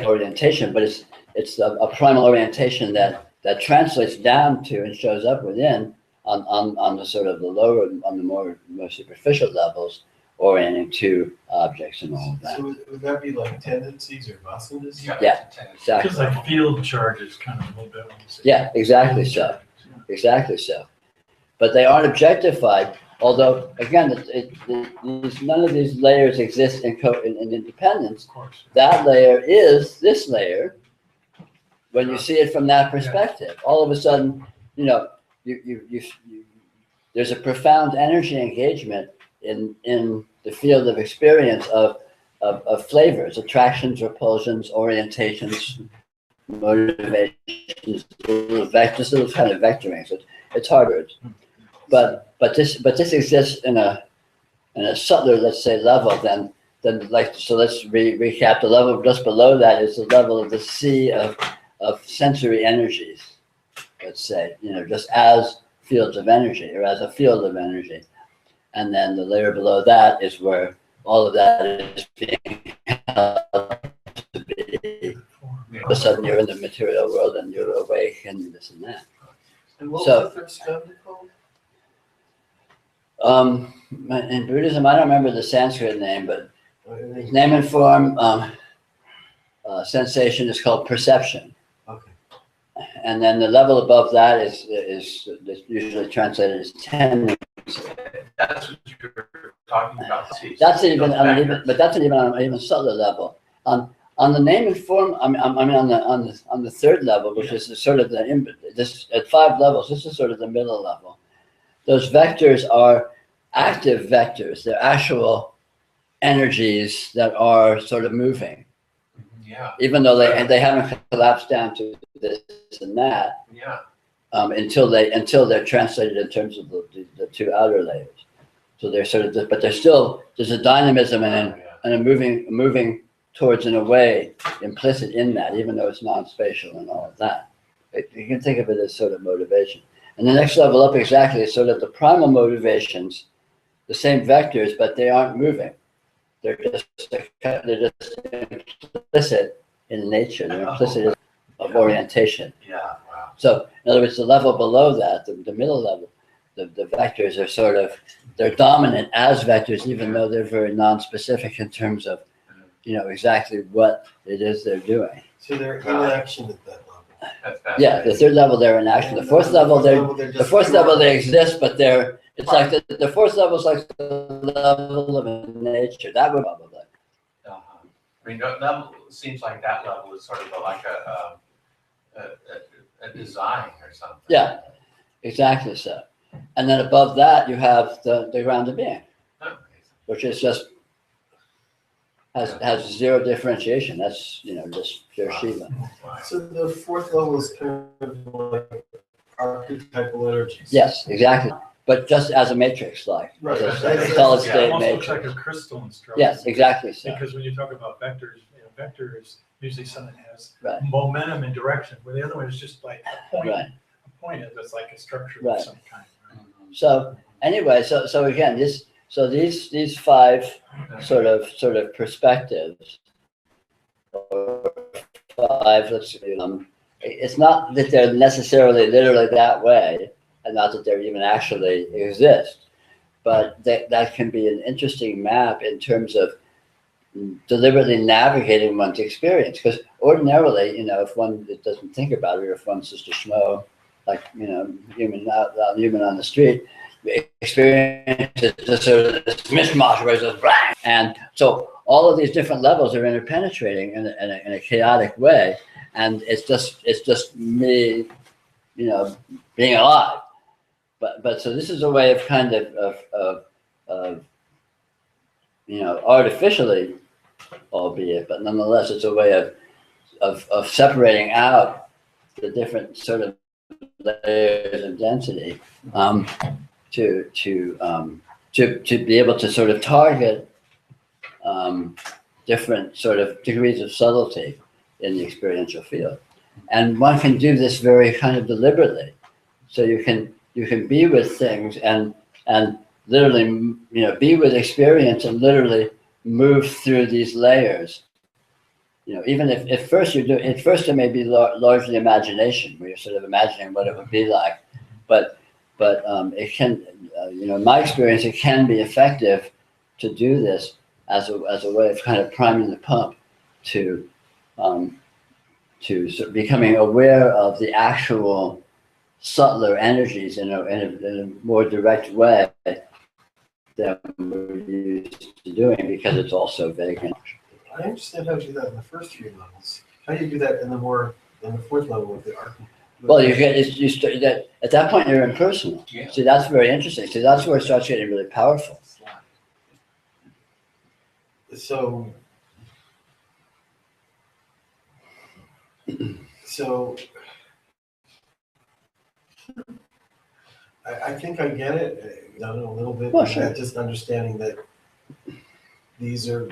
orientation, but it's a primal orientation that translates down to and shows up within on the sort of the lower, on the more superficial levels, orienting to objects and all of that. So would that be like tendencies or vasanas? Yeah, exactly. Just like field charges, kind of a little bit. When you say Yeah, exactly so. Exactly so. But they aren't objectified, although, again, none of these layers exist in independence. Of course. That layer is this layer when you see it from that perspective. All of a sudden, there's a profound energy engagement in the field of experience of flavors, attractions, repulsions, orientations, motivations, just little kind of vectoring. So it's hard words. But this exists in a subtler, let's say, level than so let's recap. The level just below that is the level of the sea of sensory energies, let's say, just as fields of energy or as a field of energy. And then the layer below that is where all of that is being held to be. All of a sudden you're in the material world and you're awake and this and that. And what So, was the third skandha called? In Buddhism, I don't remember the Sanskrit name, but name and form, sensation is called perception. Okay. And then the level above that is usually translated as tendency. That's what you're talking about species. That's even, Those I mean, even, vectors. but that's even on an even subtler level. On the name and form, I mean, on the third level, which is the sort of this at 5 levels. This is sort of the middle level. Those vectors are active vectors. They're actual energies that are sort of moving, Yeah, even though they haven't collapsed down to this and that yeah. until they're translated in terms of the 2 outer layers. So they're sort of, but there's a dynamism and a moving towards in a way implicit in that, even though it's non-spatial and all of that. You can think of it as sort of motivation. And the next level up exactly is sort of the primal motivations, the same vectors, but they aren't moving. They're just implicit in nature. They're implicit of orientation. Yeah, wow. So in other words, the level below that, the middle level, the vectors are sort of, they're dominant as vectors, even though they're very non-specific in terms of, exactly what it is they're doing. So they're in action at that level. That's Yeah, the 3rd level, they're in action. The 4th level, they're the 4th level, they exist, but it's like the 4th level is like the level of nature. That would probably. I mean, that seems like that level is sort of like a design or something. Yeah, exactly so. And then above that, you have the ground of being, Oh, which is just has 0 differentiation. That's just pure Shiva. wow. So the 4th level is kind of like archetypal energies. Yes, exactly. But just as a matrix, like Right. just a solid Yeah, state Almost looks matrix. like a crystalline structure. Yes, exactly so. Because when you talk about vectors, vector is usually something that has Right. momentum and direction, where the other one is just like a point. Right. A point that's like a structure Right. of some kind. Right? So anyway, so again, these 5 sort of perspectives, or 5, it's not that they're necessarily literally that way, and not that they even actually exist, but that can be an interesting map in terms of deliberately navigating one's experience. Because ordinarily, if one doesn't think about it, or if one's just a schmo, like human on the street, experience is just sort of this mishmash where it's just bang. And so all of these different levels are interpenetrating in a chaotic way, and it's just me, being alive. But so this is a way of kind of artificially, albeit, but nonetheless, it's a way of separating out the different sort of layers of density to be able to sort of target different sort of degrees of subtlety in the experiential field. And one can do this very kind of deliberately. So you can be with things and literally, be with experience and literally move through these layers. Even if at first it may be largely imagination, where you're sort of imagining what it would be like, but it can, in my experience, it can be effective to do this as a way of kind of priming the pump to sort of becoming aware of the actual subtler energies in a more direct way than we're used to doing, because it's also vague. I understand how to do that in the first 3 levels. How do you do that in the 4th level with the archetype? Well, you start that at that point you're impersonal. Yeah. See, that's very interesting. See, that's where it starts getting really powerful. So I think I get it. I don't know, a little bit. Well, sure. Just understanding that these are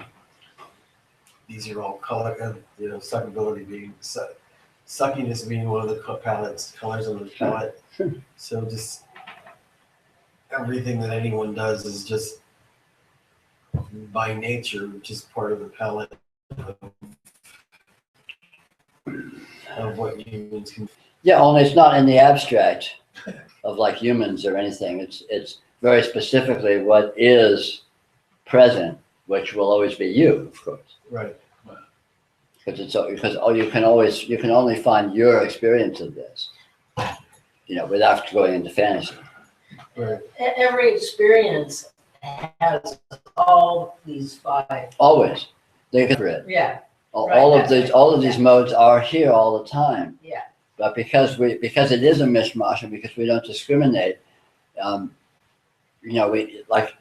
all color, suckability being suckiness being one of the colors on the palette. Sure. So just everything that anyone does is just by nature, just part of the palette of what humans can. Yeah, only it's not in the abstract of like humans or anything. It's very specifically what is present, which will always be you, of course. Right. Because you can only find your experience of this, without going into fantasy. Right. Every experience has all these five. Always. They could it. Yeah, All Right, of that's these, right. all of these modes are here all the time. yeah. But because it is a mishmash and because we don't discriminate, we like,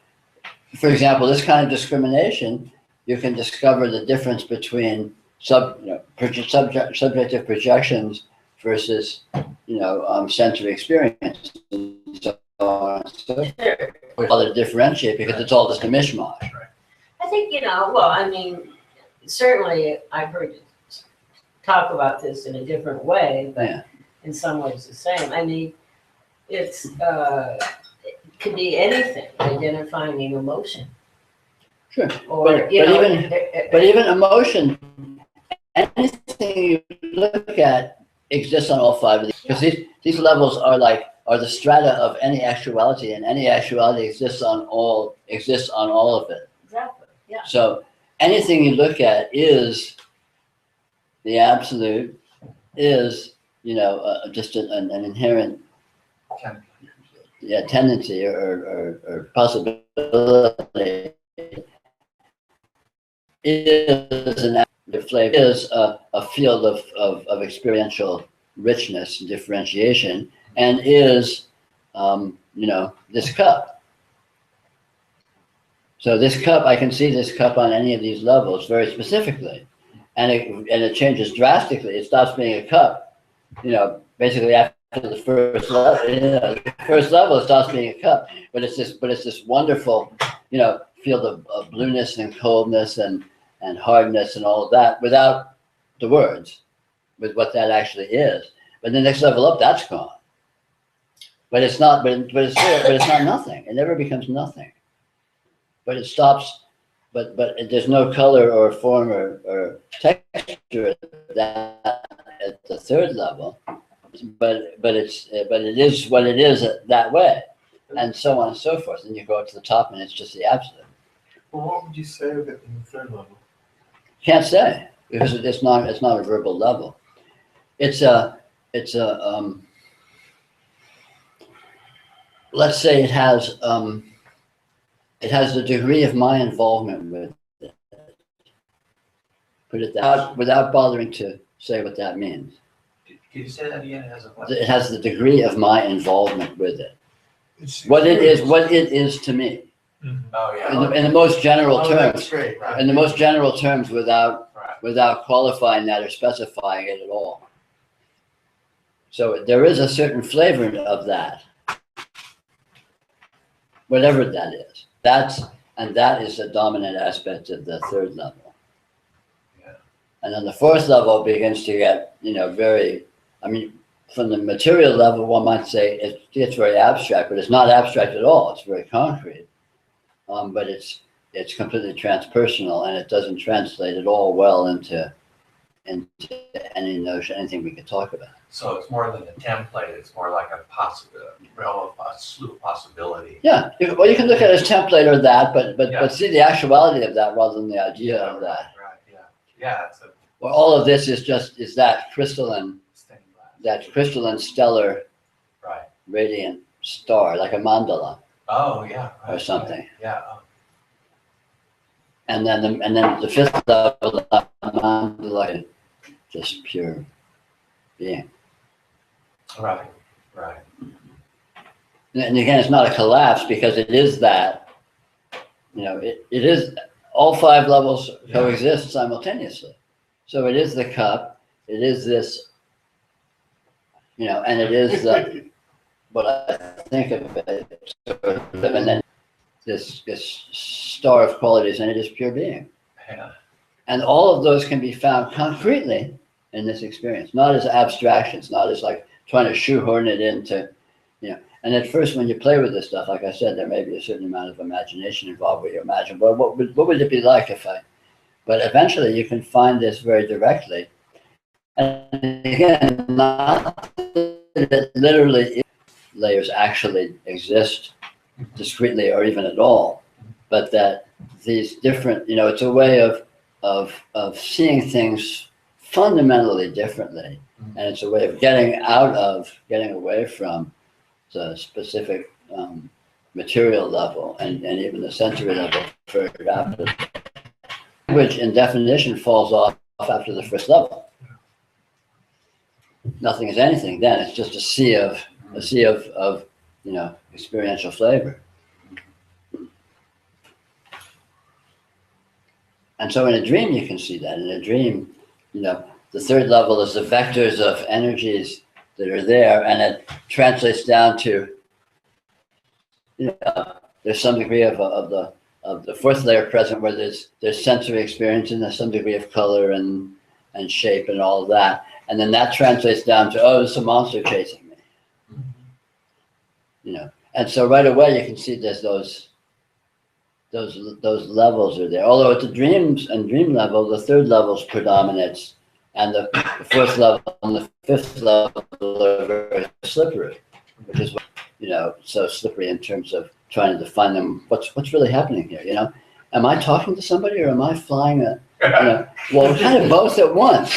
for example, this kind of discrimination, you can discover the difference between subjective projections versus, sensory experience. And so on and so forth. We call it differentiate because it's all just a mishmash. I think, well, I mean, certainly I've heard you talk about this in a different way, but Yeah. in some ways the same. I mean, it could be anything, identifying an emotion. Sure. Or, But even emotion, anything you look at exists on all five of these. Because these levels are the strata of any actuality, and any actuality exists on all of it. exactly, yeah. So anything you look at is the absolute, is just an inherent tendency or possibility. Is a field of experiential richness and differentiation, and is this cup. So this cup, I can see this cup on any of these levels very specifically, and it changes drastically. It stops being a cup, basically after the first level. The first level, it stops being a cup, but it's this wonderful, field of blueness and coldness and hardness and all of that without the words, with what that actually is. But the next level up, that's gone. But it's not. But it's there. But it's not nothing. It never becomes nothing. But it stops. But there's no color or form or texture at the third level. But it is what it is that way, and so on and so forth. And you go up to the top, and it's just the absolute. Well, what would you say of it in the third level? Can't say because it's not a verbal level. It's a let's say it has the degree of my involvement with it. Put it that without bothering to say what that means. Can you say that again? It has the degree of my involvement with it. It's What it is to me. Oh, yeah. In the most general terms. That's great, right? In the most general terms, without Right. qualifying that or specifying it at all. So there is a certain flavor of that, whatever that is. That is the dominant aspect of the third level. Yeah. And then the fourth level begins to get, very, from the material level, one might say it gets very abstract, but it's not abstract at all. It's very concrete. But it's completely transpersonal, and it doesn't translate at all well into any notion, anything we could talk about. So it's more than a template, it's more like a realm of a slew of possibility. Yeah, you can look at it as template or that, but Yeah. see the actuality of that rather than the idea of that. Right, yeah. Yeah, it's a Well, all of this is that crystalline, stained glass. stellar, Right. radiant star, like a mandala Oh, yeah. Right, or something. Yeah. And then the fifth level, of mandala, is just pure being. Right. Right. And again, it's not a collapse because it is that, it is, all five levels coexist simultaneously. So it is the cup, it is this, and it is what I think of it, and then this star of qualities, and it is pure being. Yeah. And all of those can be found concretely in this experience, not as abstractions, not as like trying to shoehorn it into, And at first, when you play with this stuff, like I said, there may be a certain amount of imagination involved where you imagine, well, what would it be like if I, but eventually you can find this very directly. And again, not that literally layers actually exist discretely or even at all, but that these different, it's a way of seeing things fundamentally differently. And it's a way of getting away from the specific material level and even the sensory level for adopted. Language and definition falls off after the first level. Nothing is anything then. It's just a sea of experiential flavor. And so in a dream you can see that. In a dream, the third level is the vectors of energies that are there, and it translates down to there's some degree of the fourth layer present where there's sensory experience and there's some degree of color and shape and all of that. And then that translates down to, oh, there's a monster chasing me. And so right away you can see there's those levels are there. Although at the dreams and dream level, the third level predominates, and the fourth level and the fifth level are very slippery, which is so slippery in terms of trying to define them. What's really happening here? Am I talking to somebody or am I flying well, kind of both at once.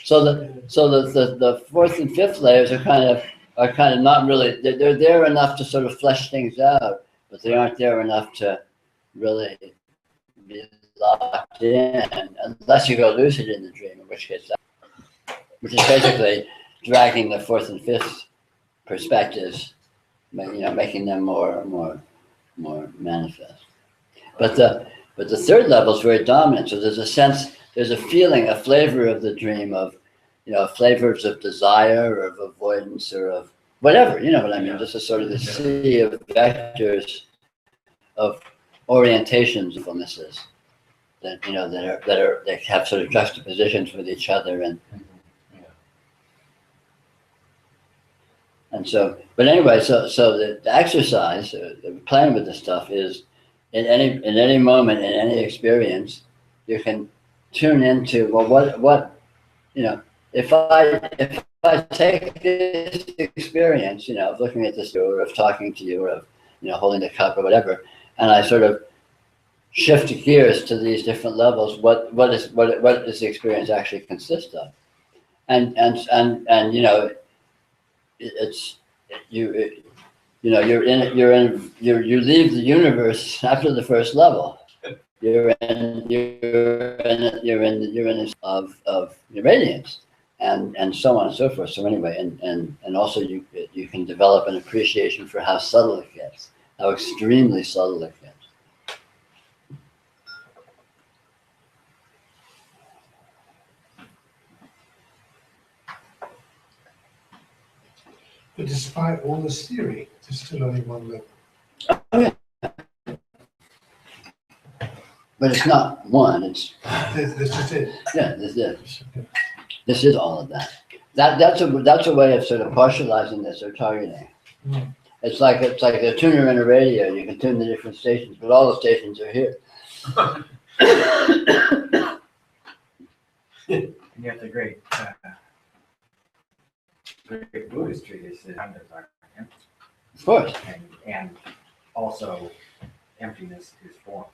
So the fourth and fifth layers are kind of not really. They're there enough to sort of flesh things out, but they aren't there enough to really be locked in, unless you go lucid in the dream, in which case, which is basically dragging the fourth and fifth perspectives, making them more manifest. But the third level is very dominant. So there's a sense, there's a feeling, a flavor of the dream of, flavors of desire or of avoidance or of whatever. You know what I mean? Just a sort of the sea of vectors of orientations, fullnesses that that have sort of juxtapositions with each other and so. But anyway, so the exercise, playing with this stuff is in any moment, in any experience, you can tune into, well, what if I take this experience, of looking at this or of talking to you or of holding the cup or whatever, and I sort of shift gears to these different levels, what does the experience actually consist of? And it's you leave the universe after the first level. You're in of radiance and so on and so forth. So anyway, and also you can develop an appreciation for how subtle it gets, how extremely subtle it gets. But despite all this theory, there's still only one level. Oh, yeah. But it's not one, it's... This is it. Yeah, this is all of that. That's a way of sort of partializing this or targeting. Mm. It's like a tuner in a radio. You can tune the different stations, but all the stations are here. And yet the great Buddhist treatise is are empty. Of course. And also emptiness is form.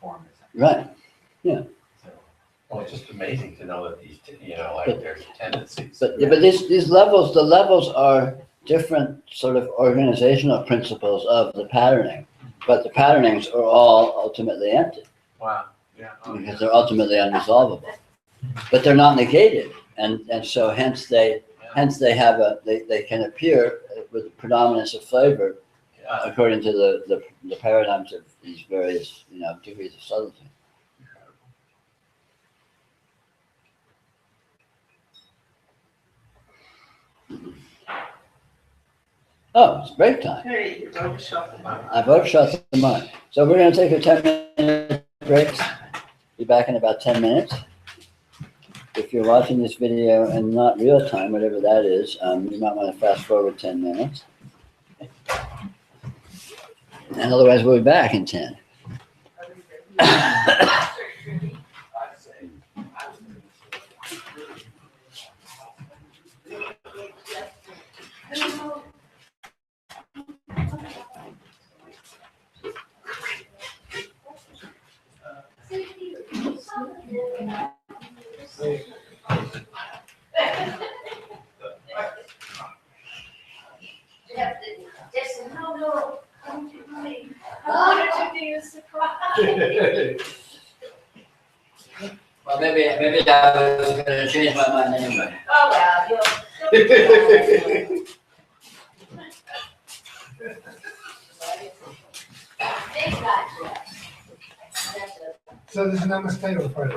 Form is Right. Yeah. So, Well, it's just amazing to know that these, there's tendencies. But these levels, the levels are different sort of organizational principles of the patterning, but the patternings are all ultimately empty. Wow. Yeah. Because they're ultimately unresolvable. But they're not negated, and so hence they have they can appear with the predominance of flavor according to the paradigms of these various degrees of subtlety. Oh, it's break time. Hey, you overshot the mark. I've overshot the mark. So we're going to take a 10-minute break. Be back in about 10 minutes. If you're watching this video in not real time, whatever that is, you might want to fast forward 10 minutes. And otherwise, we'll be back in 10. Well, maybe I was gonna change my mind anyway. Oh, well, you'll be Big gotcha. So there's a namaste on Friday.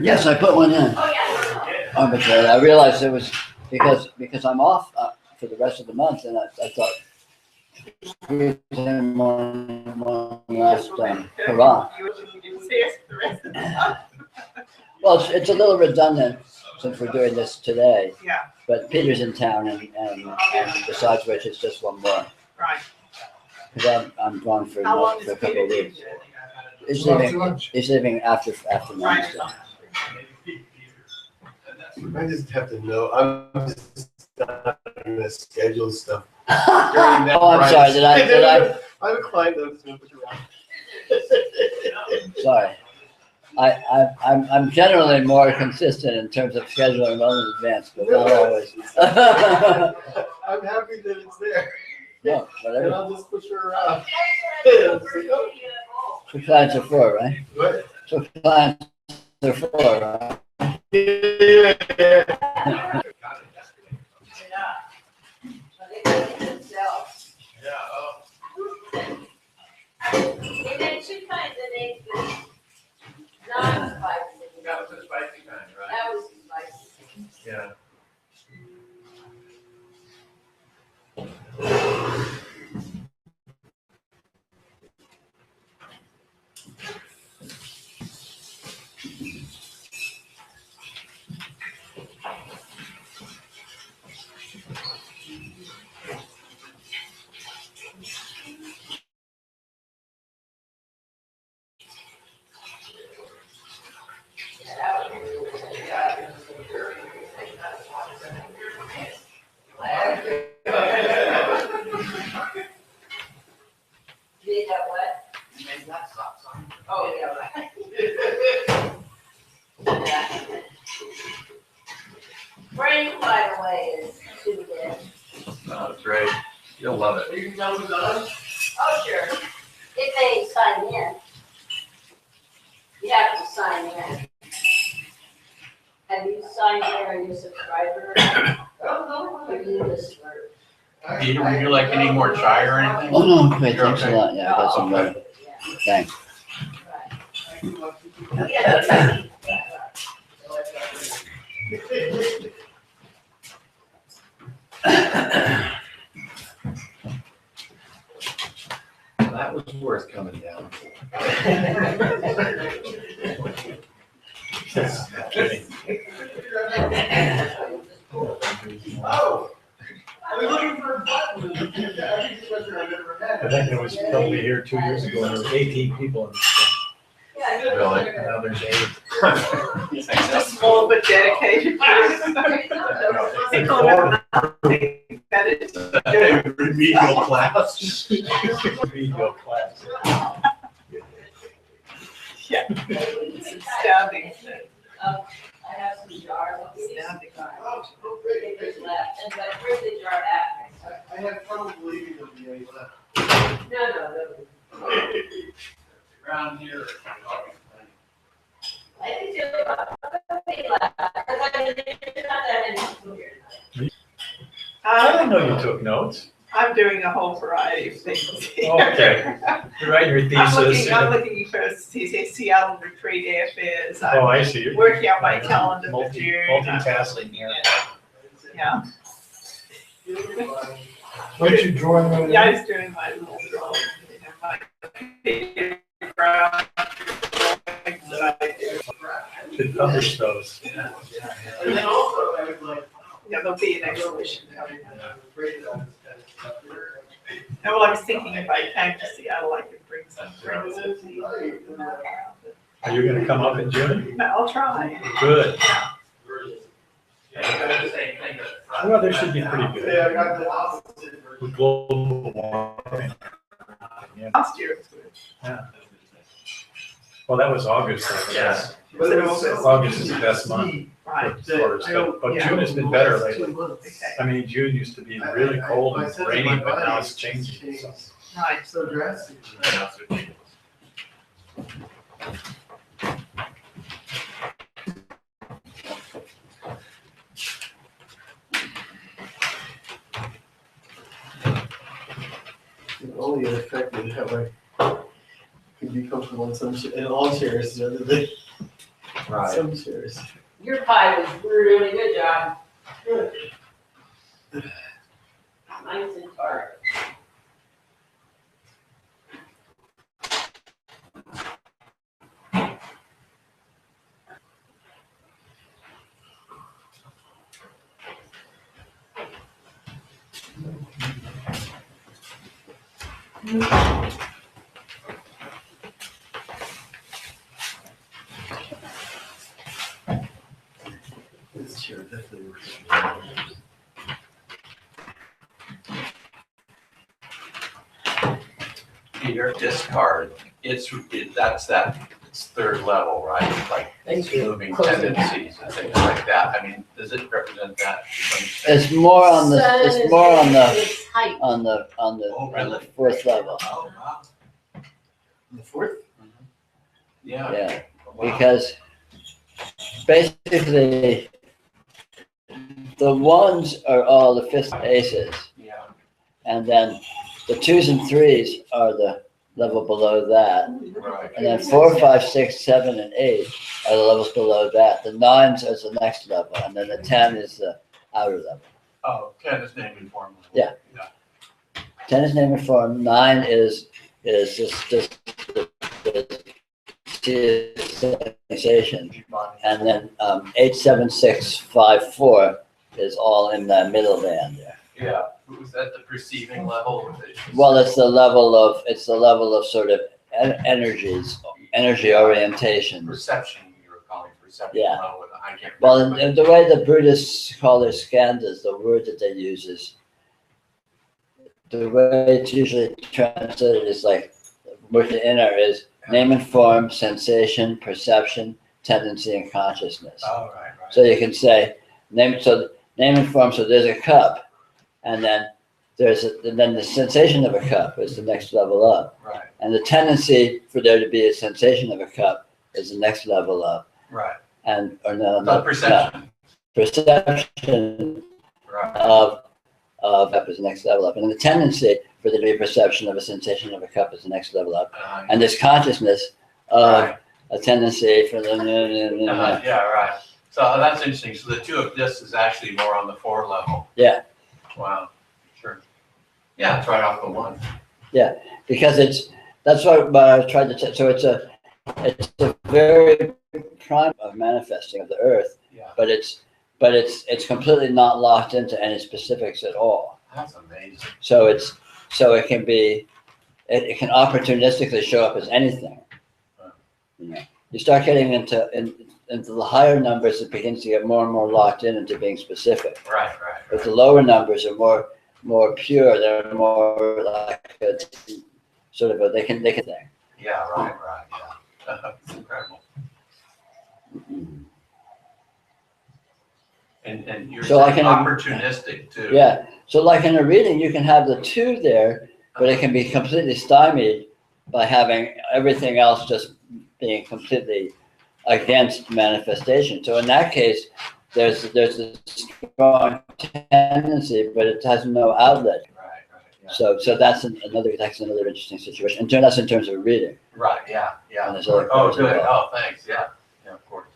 Yes, I put one in. Oh, yeah. Arbitrary. I realized it was because I'm off for the rest of the month, and I thought squeeze in one last hurrah. Well, it's a little redundant since we're doing this today, Yeah, but Peter's in town, and besides which, it's just one more. right. Because I'm gone for How long a does couple Peter of do? weeks. He's After leaving. lunch. He's leaving after Right. Wednesday. I just have to know, I'm just not gonna schedule stuff. Oh, I'm sorry. Did I? I'm a client that's gonna put you around. Sorry. I'm generally more consistent in terms of scheduling well in advance, but not always. I'm happy that it's there, No, and whatever. I'll just push her around. It's like, oh, Two clients are for, right? what? Two clients are for, right? Yeah. And then two kinds of eggs, non-spicy. That was the spicy kind, right? That was spicy. Yeah. Did that what? Oh, yeah, right. Brain flight away is too good. Oh, it's great. You'll love it. Oh, sure. If they sign in. You have to sign in. Have you signed in? Are you a subscriber? Or you just learn? Peter, would you like any more chai or anything? Oh, no, great, thanks a lot. Yeah, I got some, thanks. That was worth coming down. Oh, are we looking for a button? I think this was I've never had. I think it was probably here 2 years ago, and there were 18 people in this Really? thing. Now there's 8. A small but dedicated person. They call it nothing. That is. Remedial class. Video class. Yeah. It's astounding. I have some jars. Astounding. There's left. And but where's the jar at? I have trouble believing there'll be any left. No. Around here. I think there's left. Because I mean, there's not that many people here. I didn't know you took notes. I'm doing a whole variety of things. Okay. You're writing your thesis. I'm looking for Seattle Retreat Airfares. Oh, I'm I see. working out my calendar for Multi- June. Multitasking here. Yeah. Weren't you drawing on it? Yeah, I was doing my little drawing, my background drawings that I do. Should publish those. And then also, I was like, Yeah, there'll be an exhibition coming up. And well, I was thinking if I came to Seattle, I could bring some friends with me. Are you gonna come up in June? I'll try. Good. Yeah. The weather should be pretty good. yeah, I got the opposite. With global warming. Yeah. Last year it was good. Well, that was August, I guess. But it was August is the best month Right. for us, but June has been better lately. Okay. I mean, June used to be really cold and rainy, but now it's changing. So Right. so drastic. Only affected how I can be comfortable in in all chairs rather than some chairs. Your pie was really good, John. Good. Nice and tart. This chair definitely works. Your discard, it's third level, right? Like Thank you. moving Close it. tendencies and things like that. I mean, does it represent that to some extent? It's more on the, Sun it's is more on the, its height. on the, Oh, on the really? fourth level. Oh, wow. The fourth? Yeah. Yeah, Wow. because basically the ones are all the fifth aces, Yeah. and then the twos and threes are the level below that. Right. And then 4, 5, 6, 7, and 8 are the levels below that. The 9s is the next level, and then the 10 is the outer level. Oh, 10 is name and form. Yeah. 10 is name and form. 9 is just the sensation, and then 8, 7, 6, 5, 4 is all in that middle band there. Yeah. Was that the perceiving level? Well, it's the level of sort of energies, energy orientations. Perception, you were calling perception Yeah. level. I can't Well, remember. and the way the Buddhists call their skandhas, the word that they use is, the way it's usually translated is like, with the inner is name and form, sensation, perception, tendency, and consciousness. Oh, right, right. So you can say, name and form, so there's a cup, and then then the sensation of a cup is the next level up. Right, And the tendency for there to be a sensation of a cup is the next level up. right. And, or no, The perception. Perception Right. of cup is the next level up. And then the tendency for there to be a perception of a sensation of a cup is the next level up. And this consciousness of Right. a tendency for the, Yeah, right. So that's interesting. So the two of this is actually more on the 4 level. Yeah. Wow. Sure. Yeah, it's right off the 1. because that's what I tried to say. So it's a very prime of manifesting of the earth, Yeah. but it's completely not locked into any specifics at all. That's amazing. So it can be, it can opportunistically show up as anything. You know, you start getting into the higher numbers, it begins to get more and more locked into being specific. Right. But the lower numbers are more pure. They're more like a, sort of they can thing. Yeah, right, yeah. It's incredible. And you're So I saying can- opportunistic too. Yeah. So like in a reading, you can have the 2 there, but it can be completely stymied by having everything else just being completely against manifestation. So in that case, there's a strong tendency, but it has no outlet. Right, yeah. So that's another interesting situation. And that's in terms of reading. Right, yeah. And there's other Oh, parts of good. that. Oh, thanks, yeah. Yeah, of course.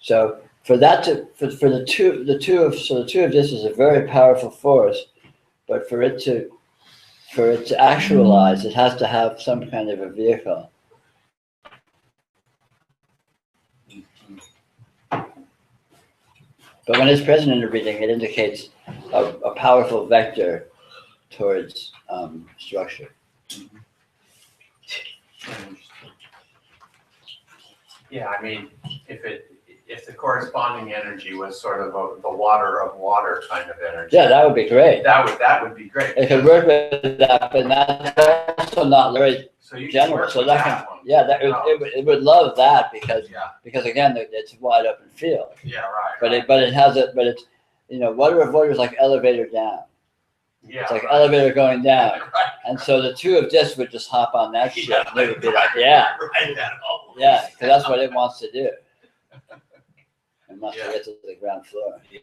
So for that for the two of this is a very powerful force, but for it to actualize, it has to have some kind of a vehicle. But when it's present in a reading, it indicates a powerful vector towards structure. Yeah, I mean, if the corresponding energy was sort of the water of water kind of energy. Yeah, that would be great. That would be great. It could work with that, but that's also not very So you can general. work So with that that can, one. yeah, it would love that because Yeah, again, it's a wide open field. yeah, right. But right. it's water of water is like elevator down. Yeah. It's like right. elevator going down. Right, And so the two of this would just hop on that ship, and they would be like, yeah, Right, that whole- yeah, because that's what it wants to do. It wants to Yeah. get to the ground floor. Yeah,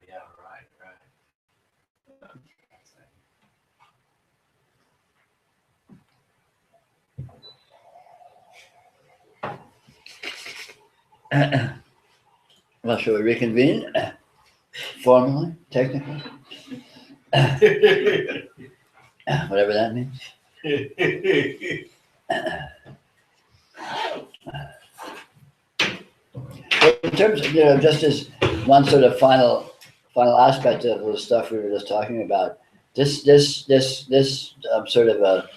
yeah, right, Well, shall we reconvene? Formally, technically, whatever that means. In terms of, just as one sort of final aspect of the stuff we were just talking about, this sort of a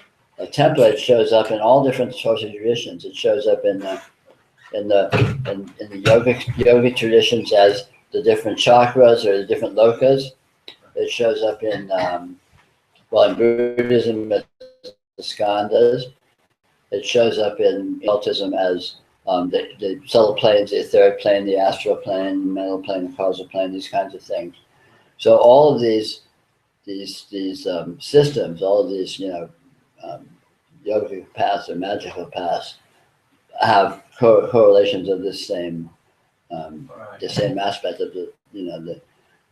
template shows up in all different sorts of traditions. It shows up in the yogic traditions as the different chakras or the different lokas. It shows up in in Buddhism as the skandhas. It shows up in occultism as the subtle planes, the etheric plane, the astral plane, the mental plane, the causal plane, these kinds of things. So all of these systems, all of these yogic paths or magical paths have correlations of this same the same aspect of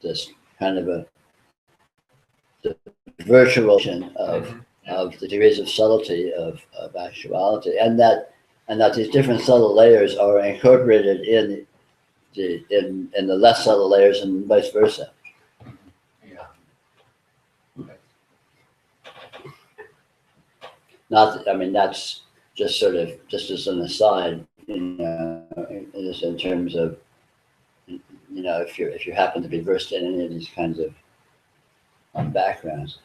this kind of the virtualization of the degrees of subtlety of actuality, and that these different subtle layers are incorporated in the less subtle layers and vice versa. yeah. That's just as an aside, just in terms of, if you happen to be versed in any of these kinds of backgrounds.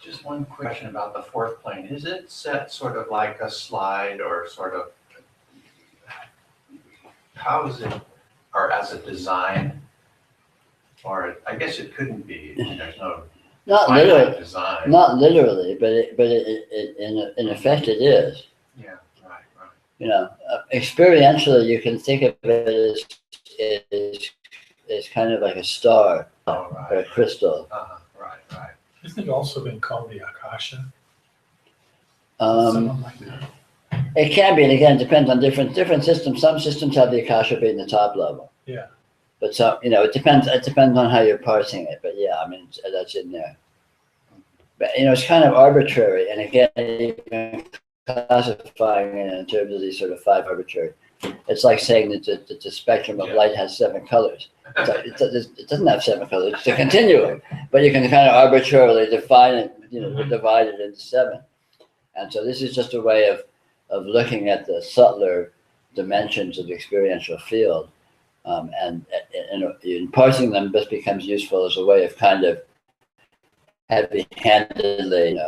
Just one question about the fourth plane. Is it set sort of like a slide or sort of, how is it, or as a design? Or I guess it couldn't be, there's no Not finite literally, design. not literally, but in effect it is. Yeah, right. Experientially, you can think of it as kind of like a star Oh, or a right. crystal. Right. Isn't it also been called the Akasha? Um, Something like that. it can be, and again, it depends on different systems. Some systems have the Akasha being the top level. Yeah. But some, it depends on how you're parsing it. But yeah, that's in there. But it's kind of arbitrary, and again, even classifying it in terms of these sort of 5 arbitrary. It's like saying that the spectrum of light has 7 colors. It doesn't have 7 colors. It's a continuum, but you can kind of arbitrarily define it, divide it into 7. And so this is just a way of looking at the subtler dimensions of the experiential field, and in parsing them, this becomes useful as a way of kind of heavy-handedly,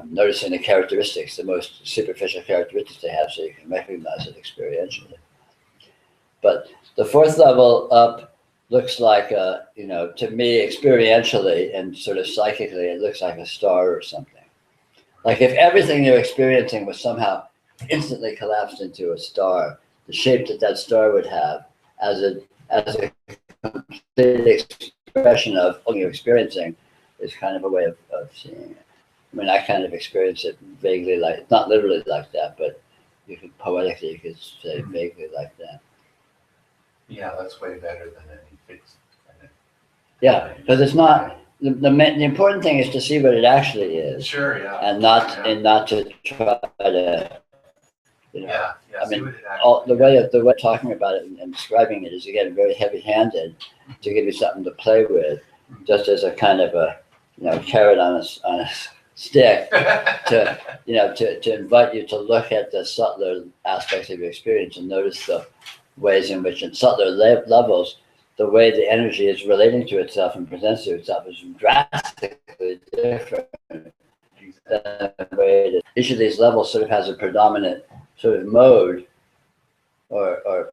noticing the characteristics, the most superficial characteristics they have, so you can recognize it experientially. But the 4th level up looks like to me, experientially and sort of psychically, it looks like a star or something. Like if everything you're experiencing was somehow instantly collapsed into a star, the shape that star would have as a complete expression of what you're experiencing is kind of a way of seeing it. I kind of experience it vaguely like, not literally like that, but poetically, you could say vaguely like that. Yeah, that's way better than any fixed kind of. Yeah, because it's not, the important thing is to see what it actually is. Sure, yeah. And not to try to, Yeah, see what it the actually way of talking about it and describing it is, again, very heavy-handed to give you something to play with, just as a kind of a carrot on a stick to, to invite you to look at the subtler aspects of your experience and notice the ways in which, in subtler levels, the way the energy is relating to itself and presents to itself is drastically different than the way that each of these levels sort of has a predominant sort of mode or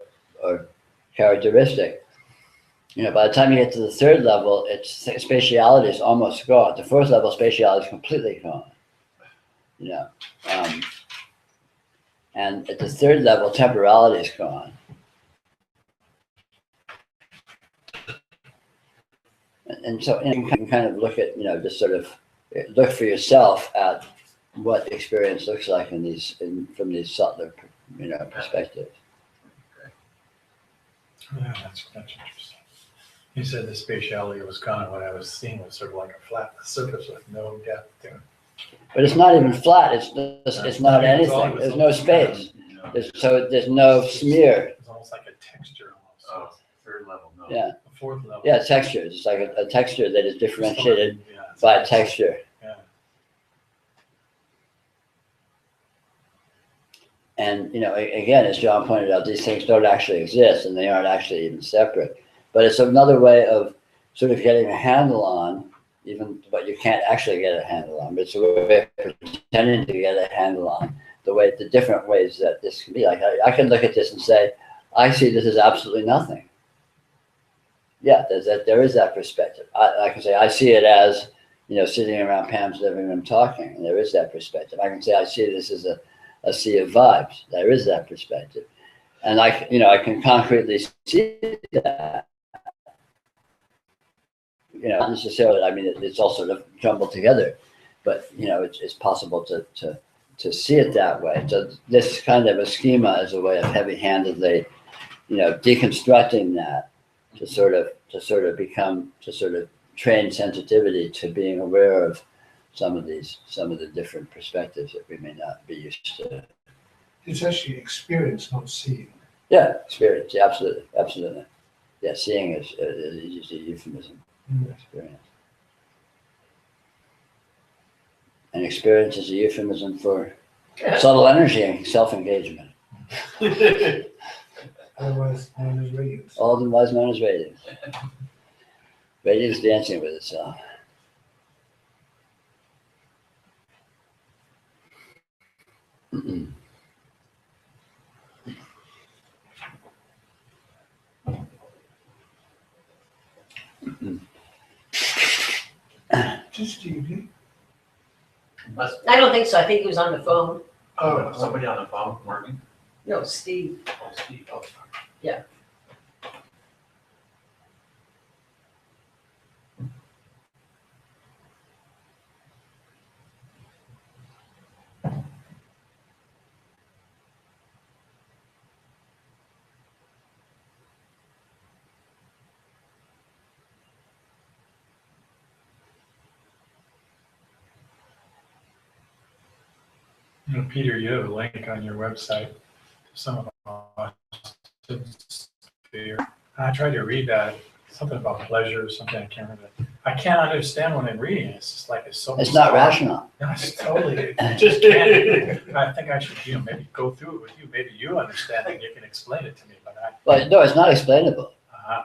characteristic. By the time you get to the third level, its spatiality is almost gone. The fourth level, spatiality is completely gone. And at the third level, temporality is gone. And so you can kind of look at, just sort of look for yourself at what experience looks like from these subtler, perspectives. Yeah, that's interesting. You said the spatiality was gone. What I was seeing was sort of like a flat surface with no depth to it. But it's not even flat. It's not anything. There's no space. There's no smear. It's almost like a texture almost. Oh, third level, no. Yeah. The fourth level. Yeah, texture. It's like a texture that is differentiated Yeah, by texture. Yeah. And, again, as John pointed out, these things don't actually exist and they aren't actually even separate. But it's another way of sort of getting a handle on, even what you can't actually get a handle on, but it's a way of pretending to get a handle on the different ways that this can be. Like, I can look at this and say, I see this as absolutely nothing. Yeah, there is that perspective. I can say, I see it as, sitting around Pam's living room talking, and there is that perspective. I can say, I see this as a sea of vibes. There is that perspective. And I can concretely see that. Not necessarily, I mean, it's all sort of jumbled together, but, it's possible to see it that way. So this kind of a schema is a way of heavy-handedly, deconstructing that to sort of train sensitivity to being aware of some of the different perspectives that we may not be used to. It's actually experience, not seeing. Yeah, experience. Yeah, absolutely. Yeah, seeing is a euphemism. Experience. And experience is a euphemism for subtle energy and self-engagement. Otherwise known as radiance. Otherwise known as radiance. Radiance dancing with itself. Just Stevie. I don't think so. I think he was on the phone. Oh, somebody on the phone, Morgan? No, Steve. Oh, Steve, oh, sorry. Yeah. Peter, you have a link on your website to some of our I tried to read that, something about pleasure or something, I can't remember. I can't understand what I'm reading. It's just like it's so. It's not rational. No, it's totally. Just can't. I think I should, maybe go through it with you. Maybe you understand it. You can explain it to me. But No, it's not explainable. uh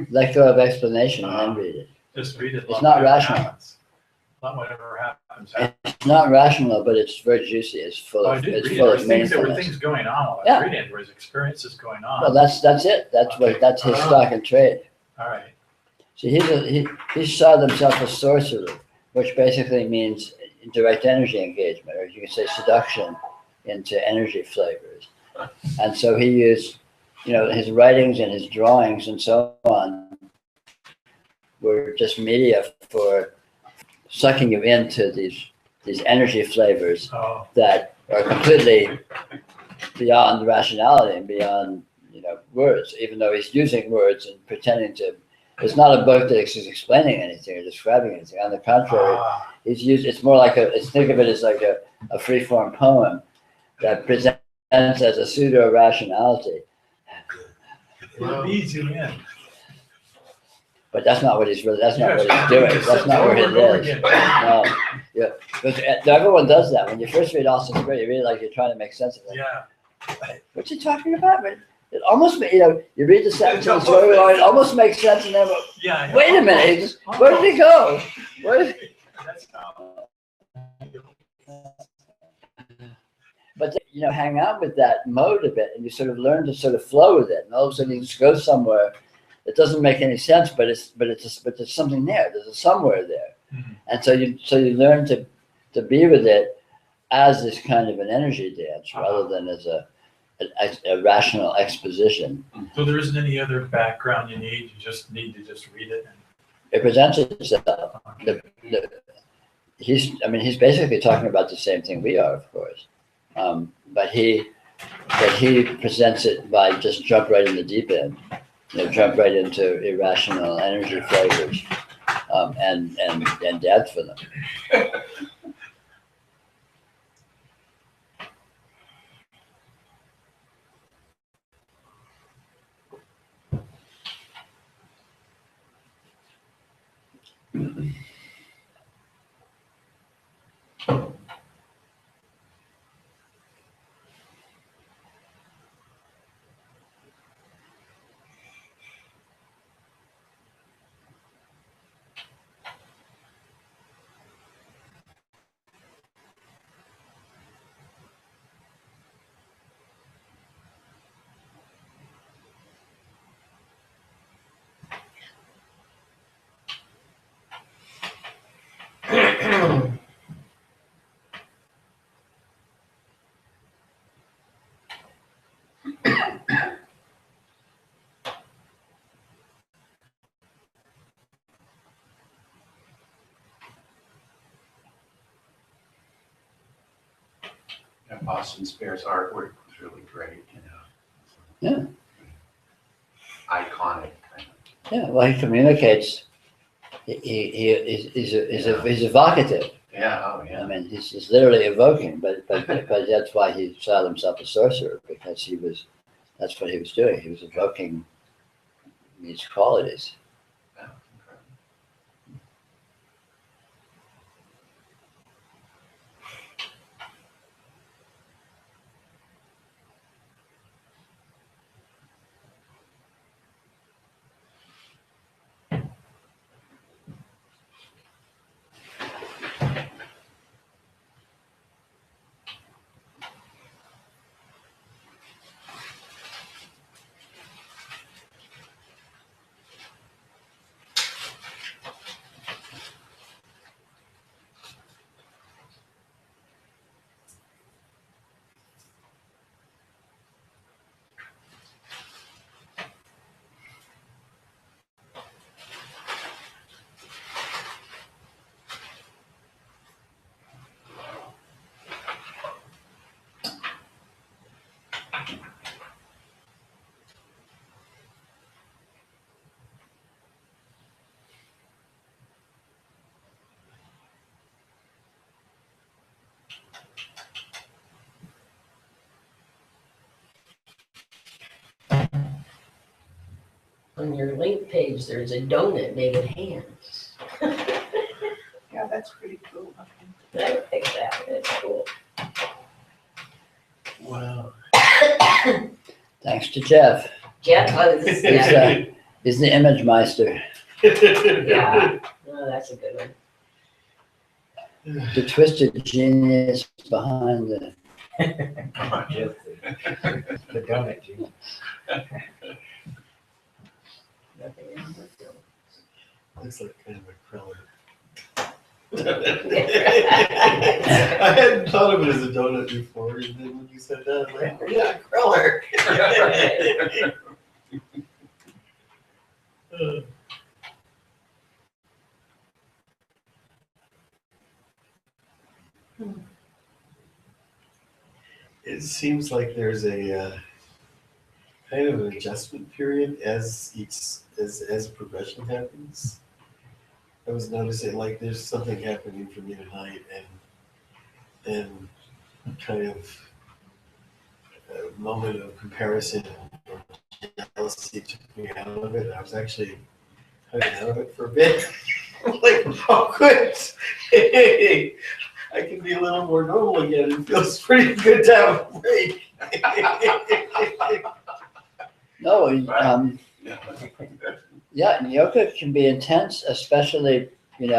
Let go of explanation and then read it. just read it. It's not rational. Not whatever happens. It's not rational, but it's very juicy. It's full I of did read it. full There of was things, there were meaningfulness. things going on while I Yeah. was reading it. There was experiences going on. Well, that's it. That's his stock and trade. All right. See, he saw himself as sorcerer, which basically means direct energy engagement, or you could say seduction into energy flavors. And so he used, his writings and his drawings and so on were just media for sucking you into these energy flavors Oh, that are completely beyond rationality and beyond, words, even though he's using words and pretending to. It's not a book that is explaining anything or describing anything. On the contrary, it's more like think of it as like a free-form poem that presents as a pseudo-rationality. it leads you in. But that's not what he's really, that's not Yes, what he's doing. it's That's not where he over and over lives. again. No, yeah, but everyone does that. When you first read Austin Square, you read like you're trying to make sense of it. Yeah, What's he talking about? But it almost, you read the sentence in the storyline, it almost makes sense, and then, yeah. wait a minute, where did he go? Where did That's how. But hang out with that mode a bit, and you sort of learn to sort of flow with it, and all of a sudden you just go somewhere. It doesn't make any sense, but there's something there. There's a somewhere there, and so you learn to be with it as this kind of an energy dance, rather than as a rational exposition. So there isn't any other background you need. You just need to just read it. It presents itself. He's basically talking about the same thing we are, of course, but he presents it by just jump right in the deep end. Jump right into irrational energy flavors, and dance for them. And Boston Spears artwork was really great, Yeah. Iconic kind of. Yeah, well, he communicates. He's evocative. Yeah, oh I yeah. mean, he's literally evoking, but that's why he styled himself a sorcerer, because that's what he was doing. He was evoking these qualities. Yeah, incredible. On your link page, there's a donut made with hands. Yeah, that's pretty cool. I picked that, it's cool. Wow. Thanks to Jeff. Jeff was, yeah, He's the image meister, yeah, oh, that's a good one. the twisted genius behind the. The donut, gee. Nothing wrong with it. Looks like kind of a cruller. Yeah. I hadn't thought of it as a donut before, and then when you said that, I'm like, yeah, cruller. It seems like there's a kind of an adjustment period as progression happens. I was noticing like there's something happening for me tonight, and then kind of a moment of comparison or jealousy took me out of it. I I don't know, for a bit. Like, oh, good. Hey, I can be a little more normal again. It feels pretty good to have a break. No, yeah, and yoga can be intense, especially, in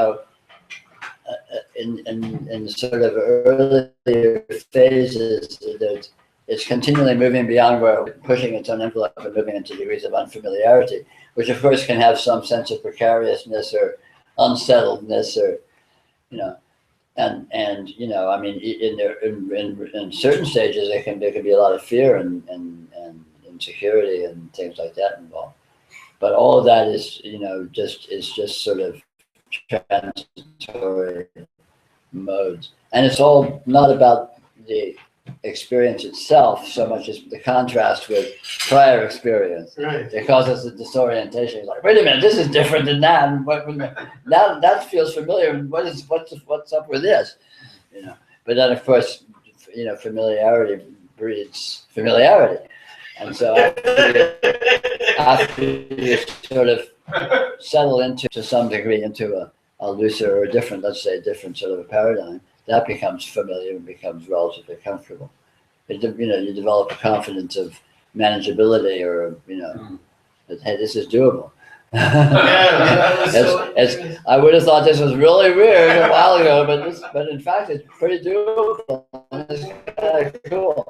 sort of earlier phases. That it's continually moving beyond where pushing its own envelope and moving into degrees of unfamiliarity, which of course can have some sense of precariousness or unsettledness, or and I mean, in certain stages there can be a lot of fear and insecurity and things like that involved. But all of that is just sort of transitory modes, and it's all not about the experience itself so much as the contrast with prior experience. Right. It causes a disorientation. It's like, wait a minute, this is different than that. And now that feels familiar. And what's up with this? But then of course, familiarity breeds familiarity, and so after you sort of settle into, to some degree, into a looser or different, let's say, different sort of a paradigm, that becomes familiar and becomes relatively comfortable. You develop a confidence of manageability, or that, hey, this is doable. I would have thought this was really weird a while ago, but in fact it's pretty doable. It's kind of cool.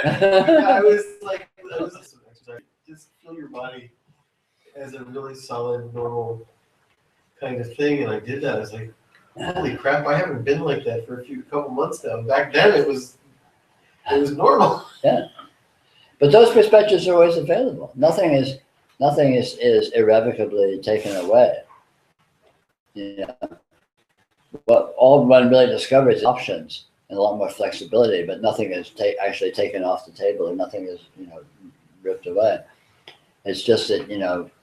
I was just feel your body as a really solid, normal kind of thing, and I did that. I was like, holy crap, I haven't been like that for a couple months now. Back then it was normal. Yeah. But those perspectives are always available. Nothing is irrevocably taken away. What all one really discovers is options and a lot more flexibility, but nothing is actually taken off the table, and nothing is ripped away. It's just that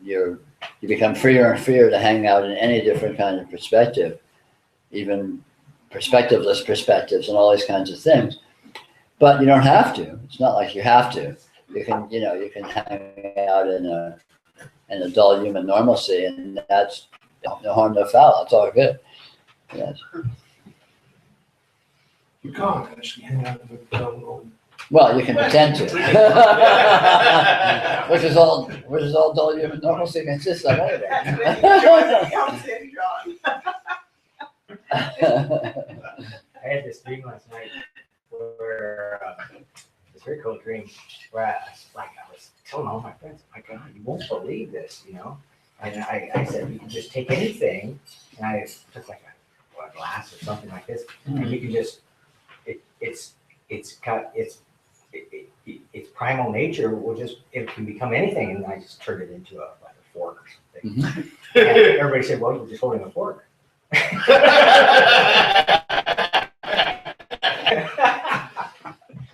you become freer and freer to hang out in any different kind of perspective, even perspectiveless perspectives and all these kinds of things. But you don't have to. It's not like you have to. You can hang out in a dull human normalcy, and that's no harm, no foul. It's all good. Yes. You can't actually hang out with a dull normal. Well, you can pretend to, which is all dull human normalcy consists of anyway. I had this dream last night where this very cool dream where I was telling all my friends, my God, you won't believe this, And I said, you can just take anything, and I took like a glass or something like this, and you can just its primal nature it can become anything, and I just turned it into a fork or something. Mm-hmm. And everybody said, well, you're just holding a fork.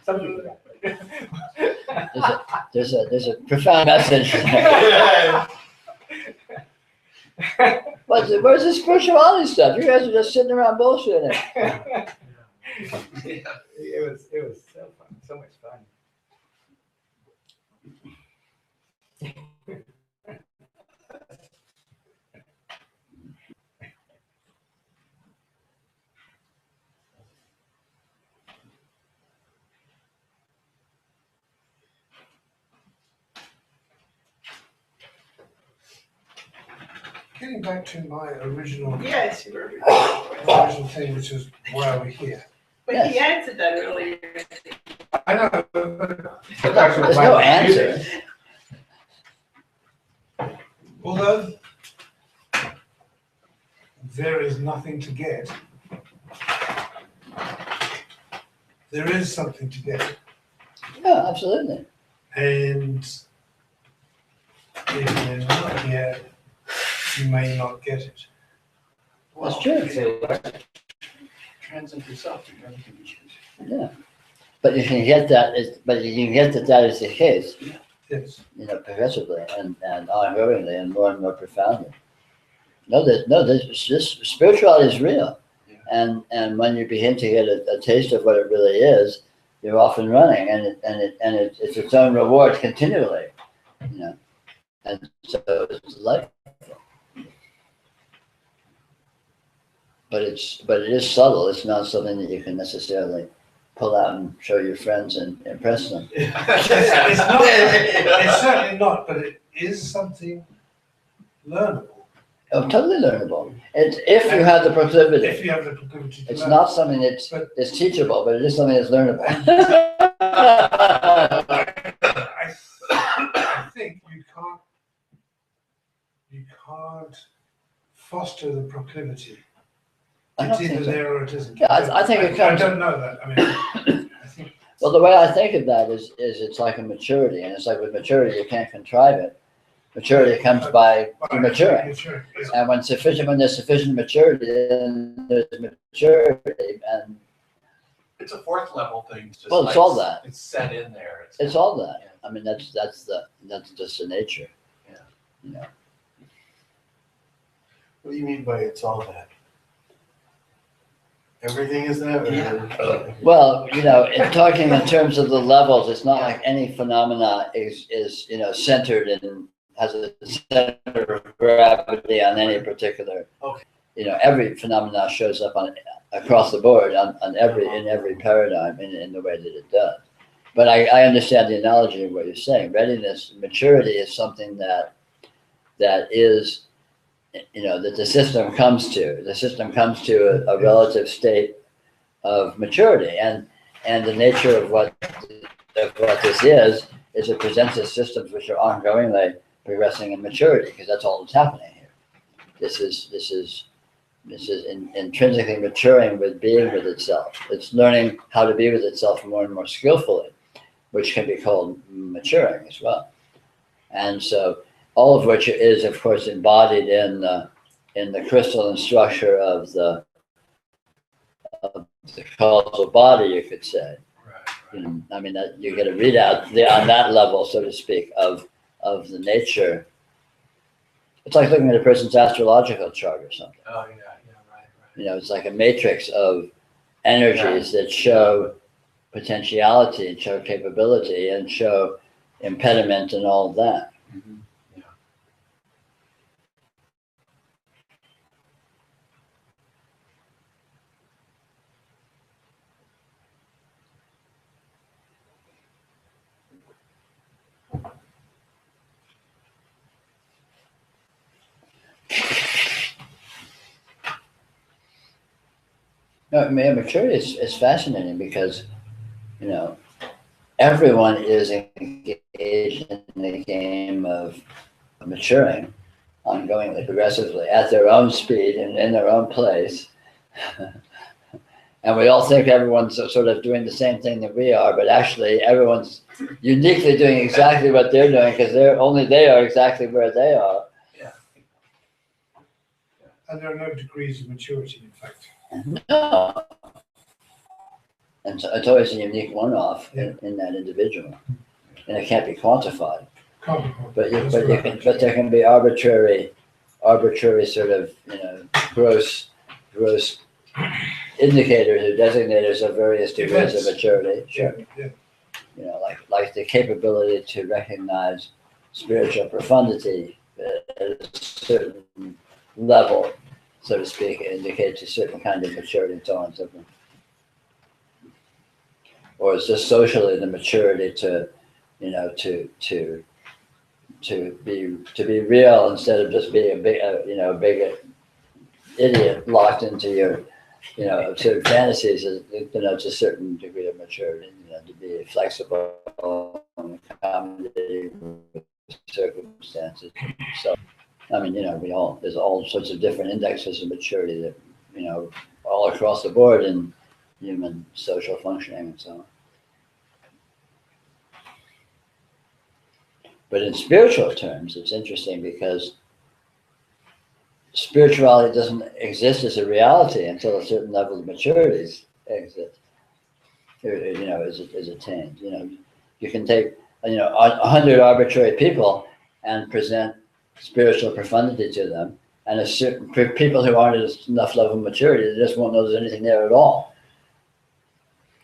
Something like that. There's a profound message. Where's the spirituality stuff? You guys are just sitting around bullshitting. It was so fun, so much fun. Getting back to my original Yes, you were. original thing, which is why we're here. But he answered that earlier. I know, but There's no answer. although there is nothing to get, there is something to get. Yeah, absolutely. And if you're not here, you may not get it. That's true. Transcend yourself. Yeah. But you can get that. That is the case. Yes. Progressively and ongoingly and more profoundly. This spirituality is real, and when you begin to get a taste of what it really is, you're off and running, and it's its own reward continually, and so it's delightful. but it is subtle. It's not something that you can necessarily pull out and show your friends and impress them. It's not, it's certainly not, but it is something learnable. Oh, totally learnable. It's if you have the proclivity. If you have the proclivity to It's learn. not something that's But- is teachable, but it is something that's learnable. I think you can't foster the proclivity. I It's don't think either so. there or it isn't. Yeah, I think it comes- I don't know that. I mean, I think Well, the way I think of that is it's like a maturity, and it's like with maturity, you can't contrive it. Maturity comes by maturing. Sure, yeah. And when there's sufficient maturity, then there's maturity, and It's a fourth level thing. Just well, it's like all that. It's set in there. It's all that. I mean, that's just the nature. Yeah. You know. What do you mean by it's all that? Everything is that? Or- Well, you know, in talking in terms of the levels, it's not like any phenomena is centered in has a center of gravity on any particular. Okay. You know, every phenomena shows up across the board in every paradigm in the way that it does. But I understand the analogy of what you're saying. Readiness, maturity is something that is, you know, that the system comes to. The system comes to a relative state of maturity, and the nature of what this is it presents us systems which are ongoingly progressing in maturity, because that's all that's happening here. This is intrinsically maturing with being with itself. It's learning how to be with itself more and more skillfully, which can be called maturing as well. And so all of which is, of course, embodied in the crystalline structure of the causal body, you could say. You know, I mean, that you get a readout on that level, so to speak, of the nature. It's like looking at a person's astrological chart or something. Oh, yeah, right. You know, it's like a matrix of energies that show potentiality and show capability and show impediment and all of that. Mm-hmm. Yeah. No, I mean, maturity is fascinating because, you know, everyone is engaged in the game of maturing ongoingly, progressively, at their own speed and in their own place. And we all think everyone's sort of doing the same thing that we are, but actually everyone's uniquely doing exactly what they're doing because they are exactly where they are. And there are no degrees of maturity, in fact. No. And so it's always a unique one-off Yeah. in that individual, and it can't be quantified. But That's there can be arbitrary sort of, you know, gross indicators or designators of various degrees of maturity. Sure. Yeah. You know, like the capability to recognize spiritual profundity at a certain level, so to speak, indicates a certain kind of maturity and so on and so forth. Or it's just socially the maturity to, you know, to be real instead of just being a big idiot locked into your, you know, absurd fantasies. It denotes a certain degree of maturity, you know, to be flexible and accommodating with circumstances. So, I mean, you know, there's all sorts of different indexes of maturity that, you know, all across the board in human social functioning and so on. But in spiritual terms, it's interesting because spirituality doesn't exist as a reality until a certain level of maturity exists, you know, is attained. You know, you can take, you know, 100 arbitrary people and present spiritual profundity to them, and a certain people who aren't at enough level of maturity, they just won't know there's anything there at all.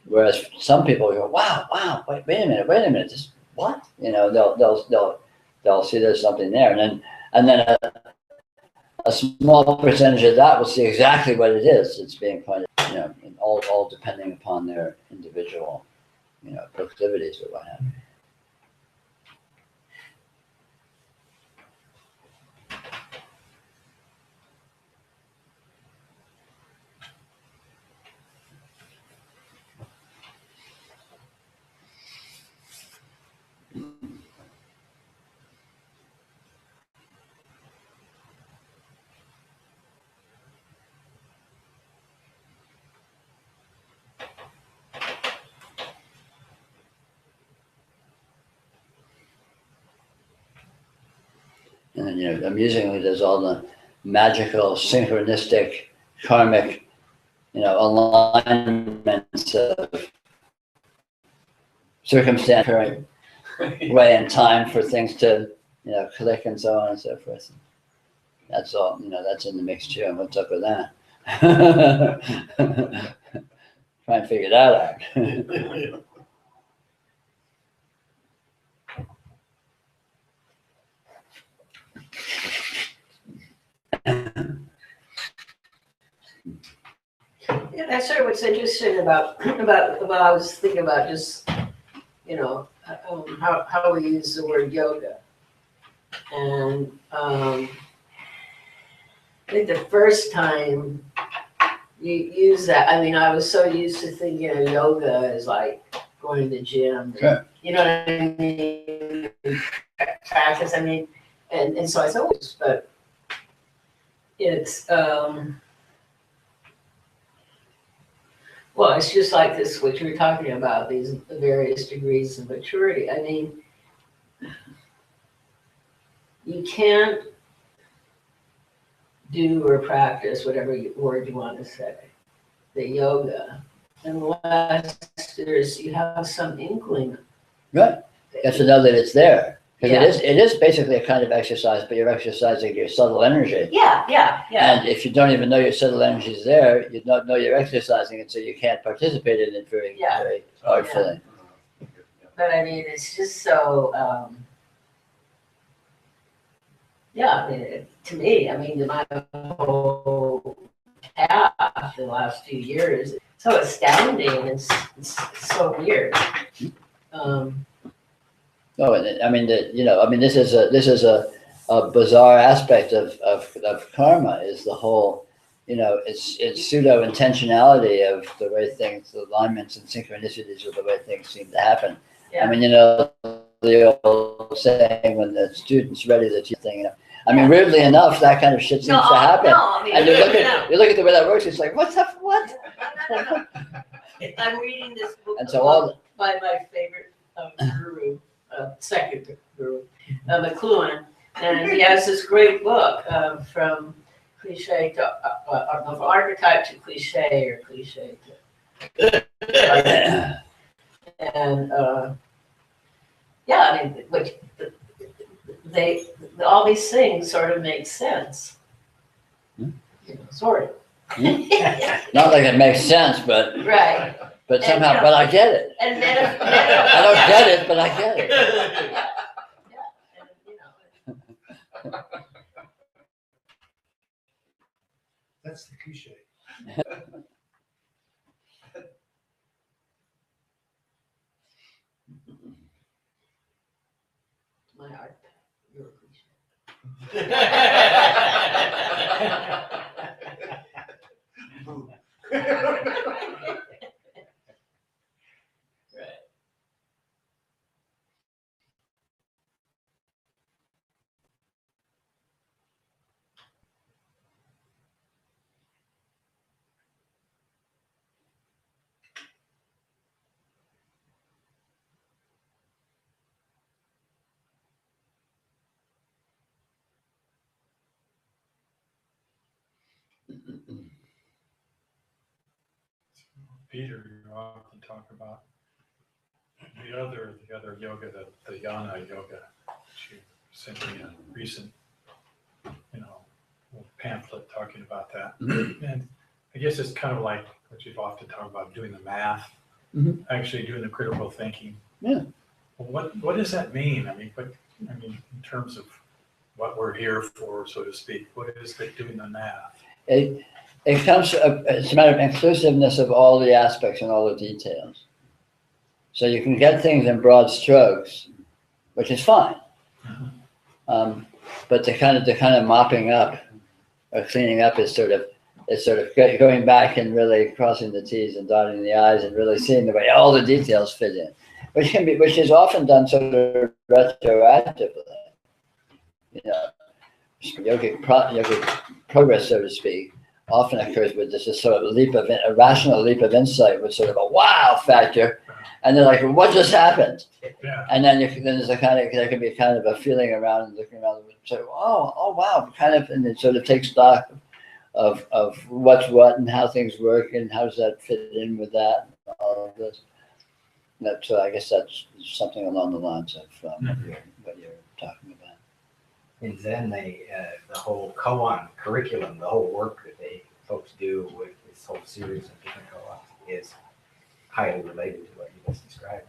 Whereas some people go, wow, wait a minute, this, what? You know, they'll see there's something there, and then a small percentage of that will see exactly what it is. It's being pointed, and all depending upon their individual, proclivities or what have you. And then, amusingly, there's all the magical, synchronistic, karmic, alignments of circumstance, current way and time for things to, click and so on and so forth. That's all, that's in the mix too. And what's up with that? Try and figure that out. Yeah, that's sort of what's interesting about I was thinking about just, how we use the word yoga. And I think the first time you use that, I was so used to thinking of yoga as like going to the gym. Sure. You know what I mean? Practice, and so I said, but it's, well, it's just like this, what you were talking about, these various degrees of maturity. You can't do or practice, whatever word you want to say, the yoga, unless you have some inkling. Right. You have to know that it's there. Because Yeah. it is basically a kind of exercise, but you're exercising your subtle energy. Yeah. And if you don't even know your subtle energy is there, you don't know you're exercising it, so you can't participate in it very artfully. But it's just so, to me, my whole path in the last few years, it's so astounding, and it's so weird. This is a bizarre aspect of karma, is the whole, it's pseudo intentionality of the way things, the alignments and synchronicities of the way things seem to happen. Yeah. The old saying, when the student's ready, the teacher thing, weirdly enough, that kind of shit seems to happen. And you look at the way that works, it's like, what? I'm reading this book And so by my favorite guru, second guru, McLuhan, and he has this great book from cliche to from archetype to cliche, or cliche to and all these things sort of make sense. Sort of. Not like it makes sense, but Right. But somehow, but I get it. And then I don't get it, but I get it. That's the cliche. My art, your cliche. Peter, you often talk about the other yoga, the Yana yoga. She sent me a recent, little pamphlet talking about that. And I guess it's kind of like what you've often talked about, doing the math, actually doing the critical thinking. Yeah. Well, what does that mean? In terms of what we're here for, so to speak? What is it doing the math? It comes, it's a matter of inclusiveness of all the aspects and all the details. So you can get things in broad strokes, which is fine. But the kind of mopping up or cleaning up is sort of going back and really crossing the T's and dotting the I's and really seeing the way all the details fit in, which is often done sort of retroactively. You know, yogic progress, so to speak, often occurs with this sort of a rational leap of insight with sort of a wow factor, and they're like, "What just happened?" Yeah. And then there can be kind of a feeling around and looking around and say, "Oh wow," kind of, and then sort of take stock of what's what and how things work and how does that fit in with that and all of this. So I guess that's something along the lines of what you're talking about. In Zen, the whole koan curriculum, the whole work that folks do with this whole series of different koans is highly related to what you just described.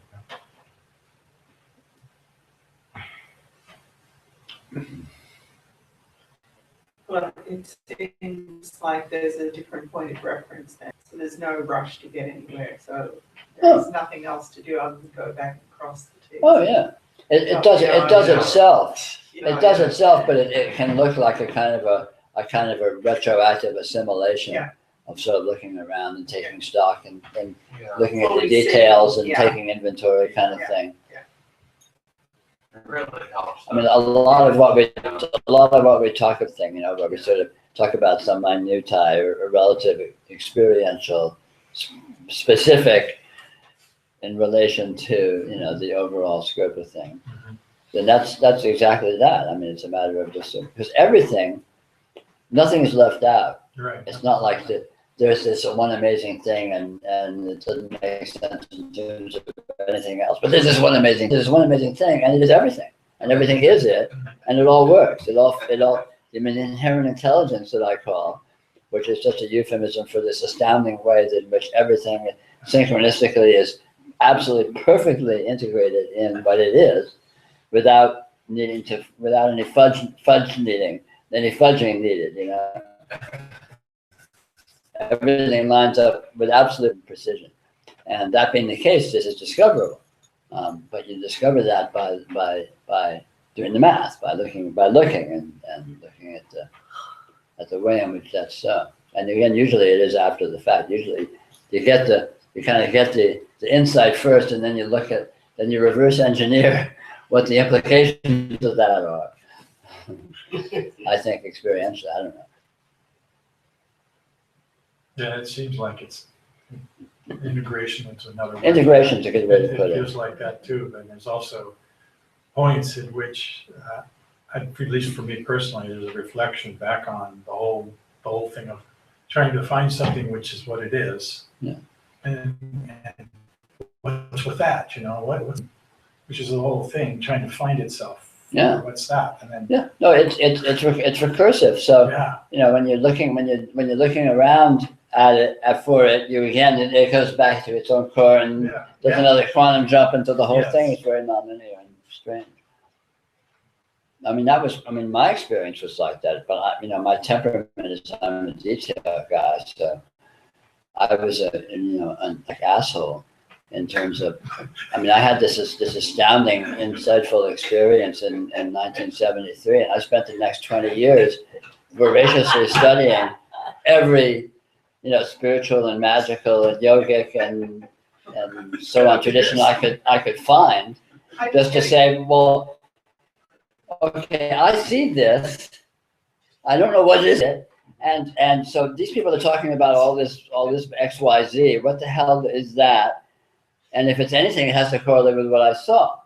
Well, it seems like there's a different point of reference there, so there's no rush to get anywhere, so there's nothing else to do other than go back and cross the T's. Oh yeah, it does itself. It does itself, but it can look like a kind of a retroactive assimilation of sort of looking around and taking stock and looking at the details and taking inventory kind of thing. It really helps. I mean, a lot of what we talk about, where we sort of talk about some minutiae or relative experiential specific in relation to, the overall scope of thing. Then that's exactly that. I mean, it's a matter of just, because nothing is left out. Right. It's not like there's this one amazing thing and it doesn't make sense in terms of anything else. But there's this one amazing thing and it is everything. And everything is it. And it all works. The inherent intelligence that I call, which is just a euphemism for this astounding way in which everything synchronistically is absolutely perfectly integrated in what it is, without any fudging needed, Everything lines up with absolute precision. And that being the case, this is discoverable. But you discover that by doing the math, by looking and looking at the way in which that's so. And again, usually it is after the fact. Usually you kind of get the insight first, and then you reverse engineer what the implications of that are. I think experientially, I don't know. Yeah, it seems like it's integration into another word. Integration's a good way to put It it. feels like that too, but there's also points in which, at least for me personally, there's a reflection back on the whole thing of trying to find something which is what it is. Yeah. And what's with that, which is the whole thing, trying to find itself. Yeah. What's that? And then Yeah. No, it's recursive. So yeah. when you're looking around at it for it, it goes back to its own core and there's another quantum jump into the whole thing. It's very nonlinear and strange. My experience was like that, but my temperament is I'm a detail guy, so I was an asshole in terms of, I had this astounding, insightful experience in 1973, and I spent the next 20 years voraciously studying every, spiritual and magical and yogic and so on tradition I could find, just to say, well, okay, I see this, I don't know what is it, and so these people are talking about all this XYZ. What the hell is that? And if it's anything, it has to correlate with what I saw.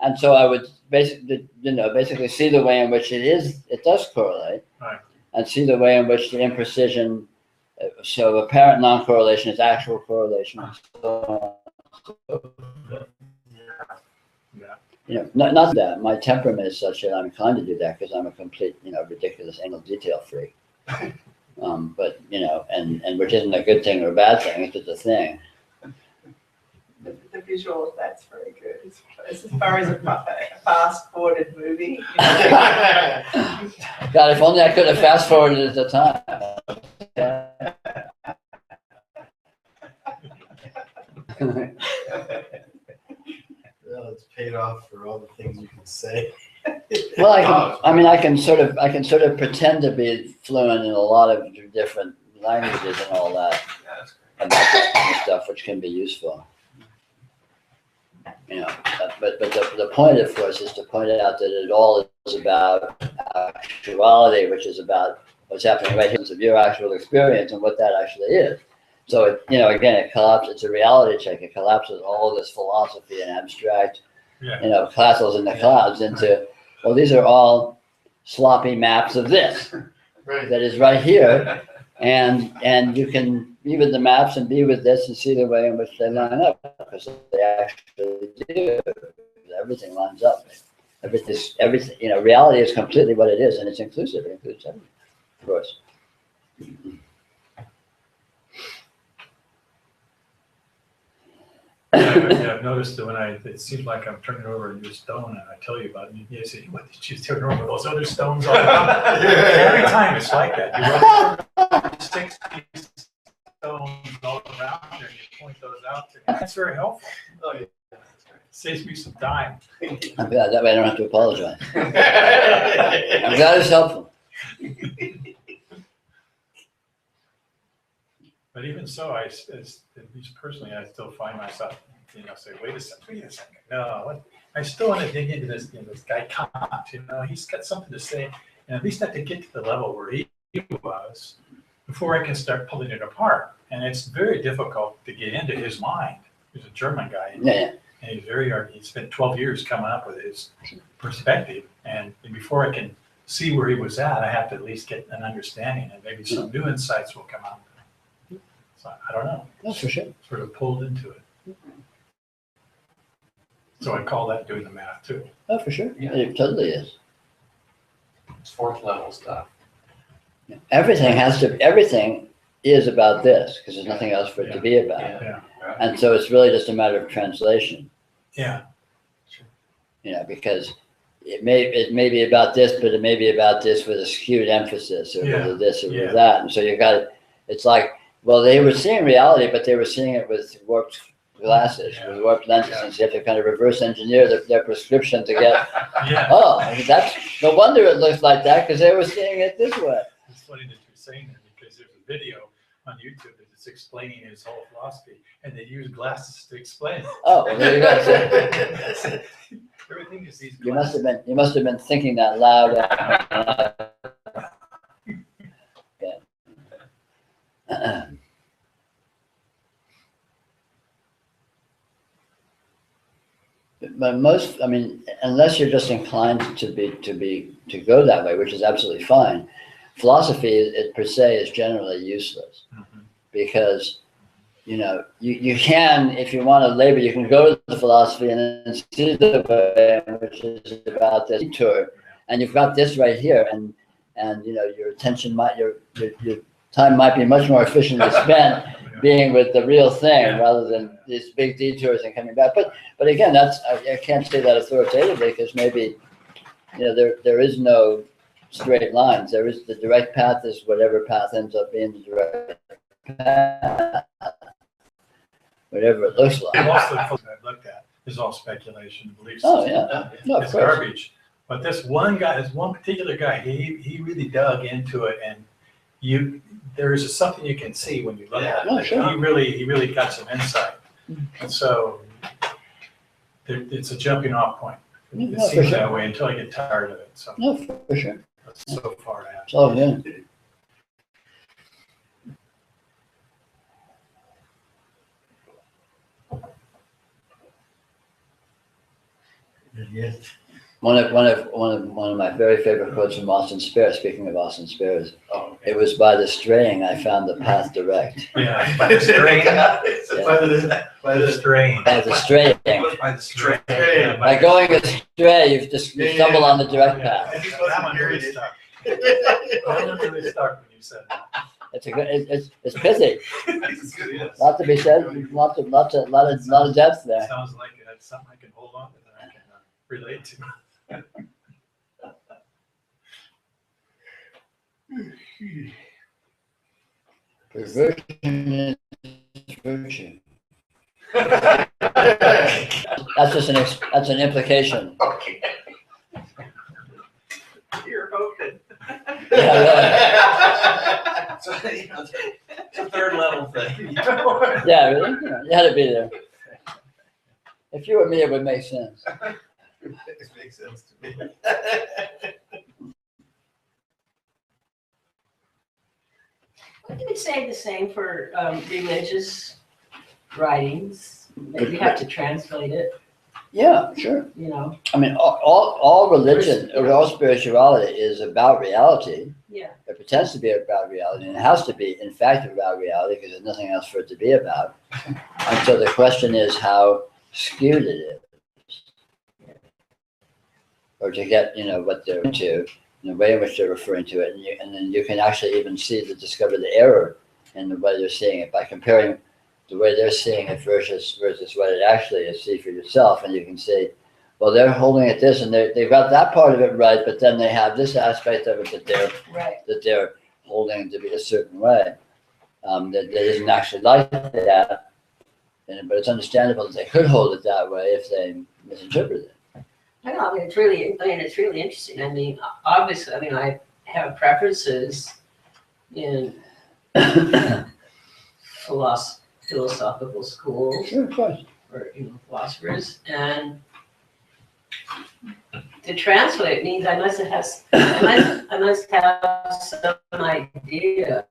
And so I would basically see the way in which it does correlate, and see the way in which the imprecision, so apparent non-correlation is actual correlation. Not that my temperament is such that I'm inclined to do that because I'm a complete, ridiculous anal detail freak. But and which isn't a good thing or a bad thing, it's just a thing. The visual, that's very good. as far as a fast forwarded movie. You know, God, if only I could have fast forwarded at the time. Well, it's paid off for all the things you can say. Well, I can sort of pretend to be fluent in a lot of different languages and all that about this kind of stuff, which can be useful. You know, but the point, of course, is to point out that it all is about actuality, which is about what's happening right here of your actual experience and what that actually is. So, again, it collapses. It's a reality check. It collapses all this philosophy and abstract, castles in the clouds into, well, these are all sloppy maps of this that is right here, and you can be with the maps and be with this and see the way in which they line up, because they actually do. Everything lines up. Everything. Reality is completely what it is, and it's inclusive. It includes everything, of course. I've noticed that it seems like I'm turning over a new stone, and I tell you about it, and you say, what did you turn over those other stones all around? Every time it's like that. You run 60 stones all around there, and you point those out to me. That's very helpful. Oh, yeah. It saves me some time. I'm glad that way I don't have to apologize. I'm glad it's helpful. But even so, at least personally, I still find myself, say, wait a second. No, I still want to dig into this, this guy Kant, he's got something to say. And at least I have to get to the level where he was before I can start pulling it apart. And it's very difficult to get into his mind. He's a German guy. And he spent 12 years coming up with his perspective. And before I can see where he was at I least get an understanding, and maybe some new insights will come out. So I don't know. That's for sure. Sort of pulled into it. So I call that doing the math too. Oh, for sure. Yeah. It totally is. It's fourth level stuff. Everything is about this, because there's nothing else for it to be about. Yeah. And so it's really just a matter of translation. Yeah. Because it may be about this, but it may be about this with a skewed emphasis, or with this or with that. And so it's like, well, they were seeing reality, but they were seeing it with warped glasses, with warped lenses, and so you have to kind of reverse engineer their prescription to get, that's no wonder it looks like that, because they were seeing it this way. It's funny that you're saying that, because there's a video on YouTube that's explaining his whole philosophy, and they use glasses to explain it. Oh, well, there you go. Everything is these glasses. You must have been thinking that loud. But unless you're just inclined to go that way, which is absolutely fine, philosophy per se is generally useless, because you can, if you want to labor, you can go to the philosophy and then see the way, which is about this detour, and you've got this right here, and your attention your time might be much more efficiently spent being with the real thing rather than these big detours and coming back. But again, I can't say that authoritatively, because maybe there is no straight lines. There is the direct path is whatever path ends up being the direct path, whatever it looks like. Most of the books I've looked at is all speculation, beliefs. Oh yeah, no, it's garbage. But this one particular guy, he really dug into it, and there is something you can see when you look at it. Sure. He really got some insight, and so it's a jumping off point. It seems that way until I get tired of it. So no, for sure. That's so far to have. Oh yeah. Yes. One of my very favorite quotes from Austin Spare, speaking of Austin Spares, it was by the straying I found the path direct. Yeah, by the straying. By the straying. By the straying. By the straight. By going astray, you stumble on the direct path. That one really stuck. That one really stuck when you said that. It's a good, it's pithy. Yes. Lot to be said, lot of depth there. Sounds like it's something I can hold on to that I can relate to. Perversion is virtue. That's just that's an implication. Okay. You're hoping. Yeah, So, you know, it's a third level thing. Yeah, really? You had to be there. If you were me, it would make sense. It makes sense to me. Wouldn't you say the same for religious writings? That you have to translate it, Yeah, sure. you know? I mean, all religion or all spirituality is about reality. Yeah. It pretends to be about reality, and it has to be, in fact, about reality because there's nothing else for it to be about. And so the question is how skewed it is, or to get what they're to, the way in which they're referring to it, and then you can actually even discover the error in the way they're seeing it by comparing the way they're seeing it versus what it actually is. See for yourself, and you can see, well, they're holding it this, and they've got that part of it right, but then they have this aspect of it that they're holding to be a certain way, that isn't actually like that. But it's understandable that they could hold it that way if they misinterpret it. I know, it's really interesting. I mean, obviously, I have preferences in philosophical schools Sure, of course. or philosophers, and to translate means I must have some idea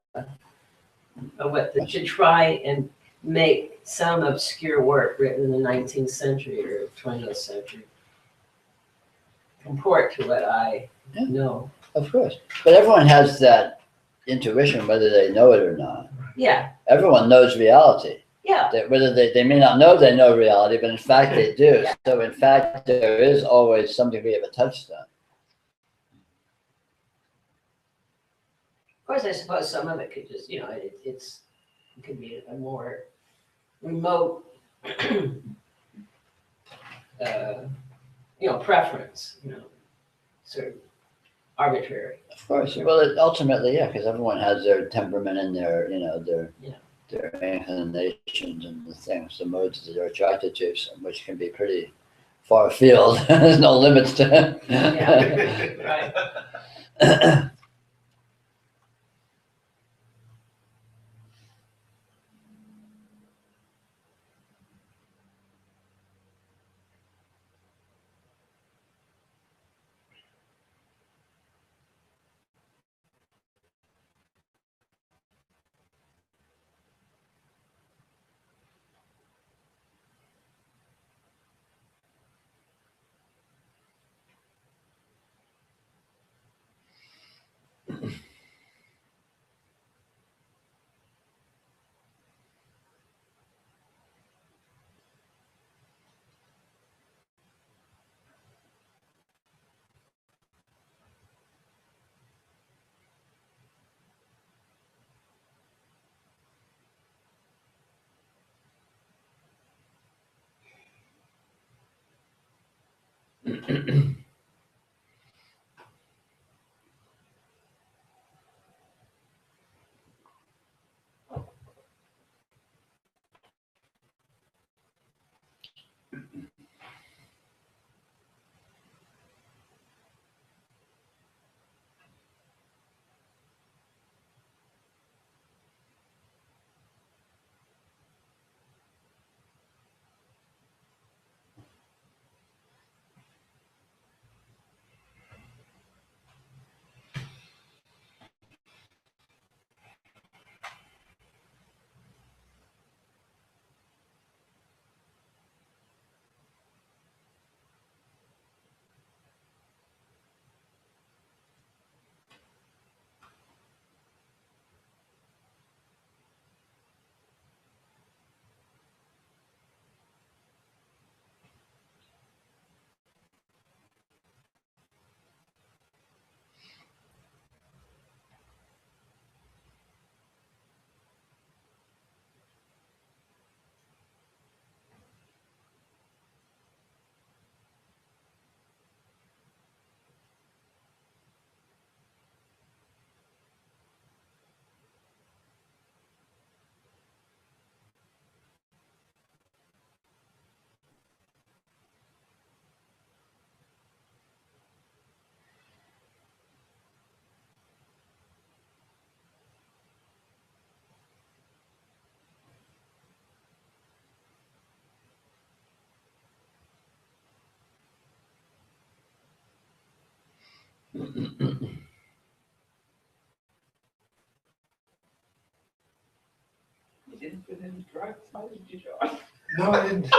of what to try and make some obscure work written in the 19th century or 20th century comport to what I know. Of course. But everyone has that intuition, whether they know it or not. Yeah. Everyone knows reality. Yeah. Whether they may not know they know reality, but in fact they do. Yeah. So in fact, there is always some degree of a touchstone. Of course, I suppose some of it could just, it could be a more remote, preference, sort of arbitrary. Of course. Well, ultimately, yeah, because everyone has their temperament and their inclinations and the things, the modes that they're attracted to, which can be pretty far afield. There's no limits to it. Yeah, right. You didn't put any drugs, how did you join? No, I didn't.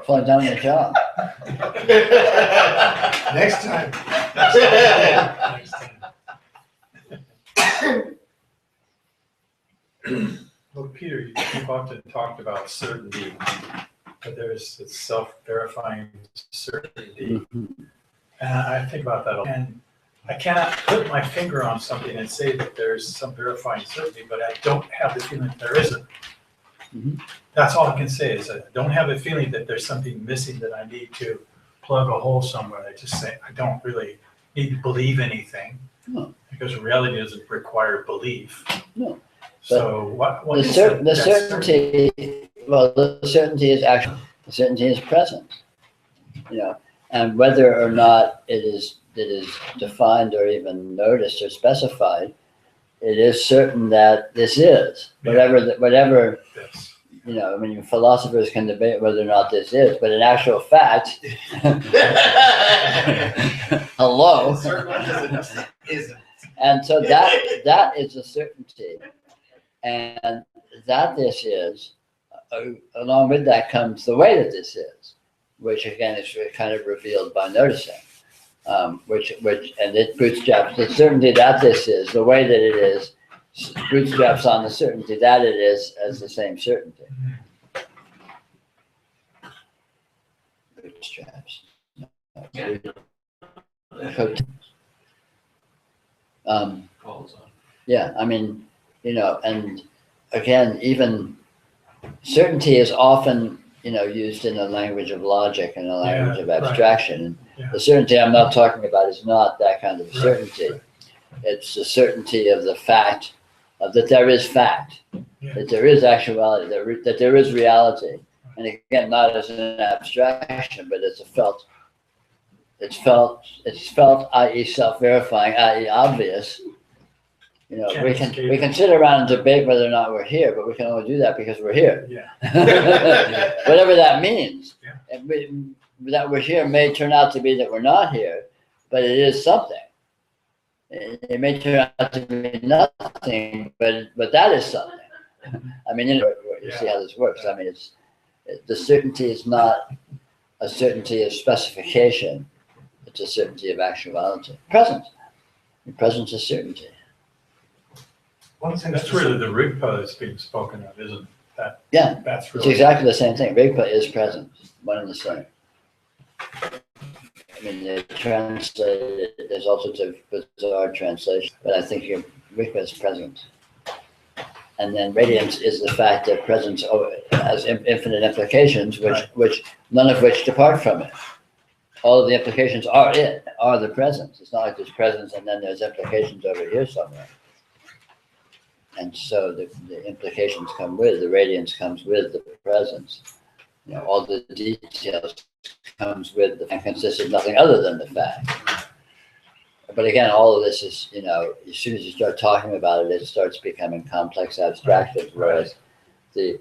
Well, I've done your job. Next time. Next time. Well, Peter, you've often talked about certainty, but there's this self-verifying certainty. And I think about that a lot. And I cannot put my finger on something and say that there's some verifying certainty, but I don't have the feeling that there isn't. Mhm. That's all I can say is I don't have a feeling that there's something missing that I need to plug a hole somewhere. I just say I don't really need to believe anything No. because reality doesn't require belief. No. So what The, is cer- the that certainty, well, the certainty is actually, the certainty is present, you know, and whether or not it is defined or even noticed or specified, it is certain that this is, whatever, Yes. you know, I mean, philosophers can debate whether or not this is, but in actual fact, hello. Isn't. And so that is a certainty. And that this is, along with that comes the way that this is, which again is kind of revealed by noticing, which and it bootstraps the certainty that this is, the way that it is, bootstraps on the certainty that it is as the same certainty. Bootstraps. Yeah, I mean, you know, and again, even certainty is often, you know, used in the language of logic and the language of right. abstraction. And Yeah. the certainty I'm not talking about is not that kind of Right, certainty. right. It's the certainty of the fact that there is fact, Yeah. that there is actuality, that there is reality. And again, not as an abstraction, but it's felt, i.e. self-verifying, i.e. obvious. You know, Can't we escape can sit around and debate whether or not we're here, but we can only do that because we're here. Yeah. Whatever that means. Yeah. And that we're here may turn out to be that we're not here, but it is something. It may turn out to be nothing, but that is something. I mean, you see how this works. I mean, the certainty is not a certainty of specification. It's a certainty of actuality. Presence. Presence is certainty. One thing That's really the Rigpa that's being spoken of, isn't that? Yeah, That's it's really. exactly the same thing. Rigpa is presence, one and the same. I mean, they translate it, there's all sorts of bizarre translations, but I think Rigpa is presence. And then radiance is the fact that presence has infinite implications, which none of which depart from it. All of the implications are the presence. It's not like there's presence and then there's implications over here somewhere. And so the implications come with, the radiance comes with the presence. You know, all the details comes with and consists of nothing other than the fact. But again, all of this is, you know, as soon as you start talking about it, it starts becoming complex abstractions, whereas the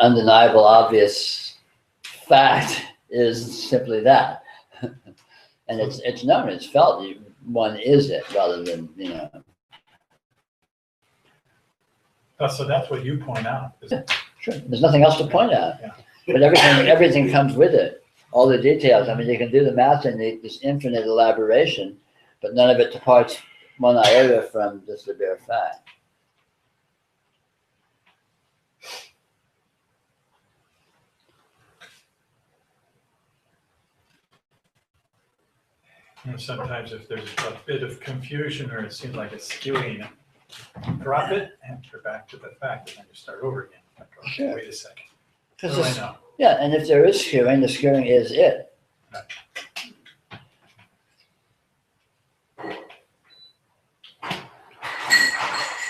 undeniable, obvious fact is simply that. And it's known, it's felt, one is it rather than, you know. So that's what you point out. Sure, there's nothing else to point out. Yeah. But everything comes with it. All the details. I mean, you can do the math in this infinite elaboration, but none of it departs one iota from just the bare fact. And sometimes if there's a bit of confusion or it seems like it's skewing, drop it and go back to the fact and then you start over again. Like, okay, Sure. wait a second. Because What do I know? yeah, and if there is skewing, the skewing is it.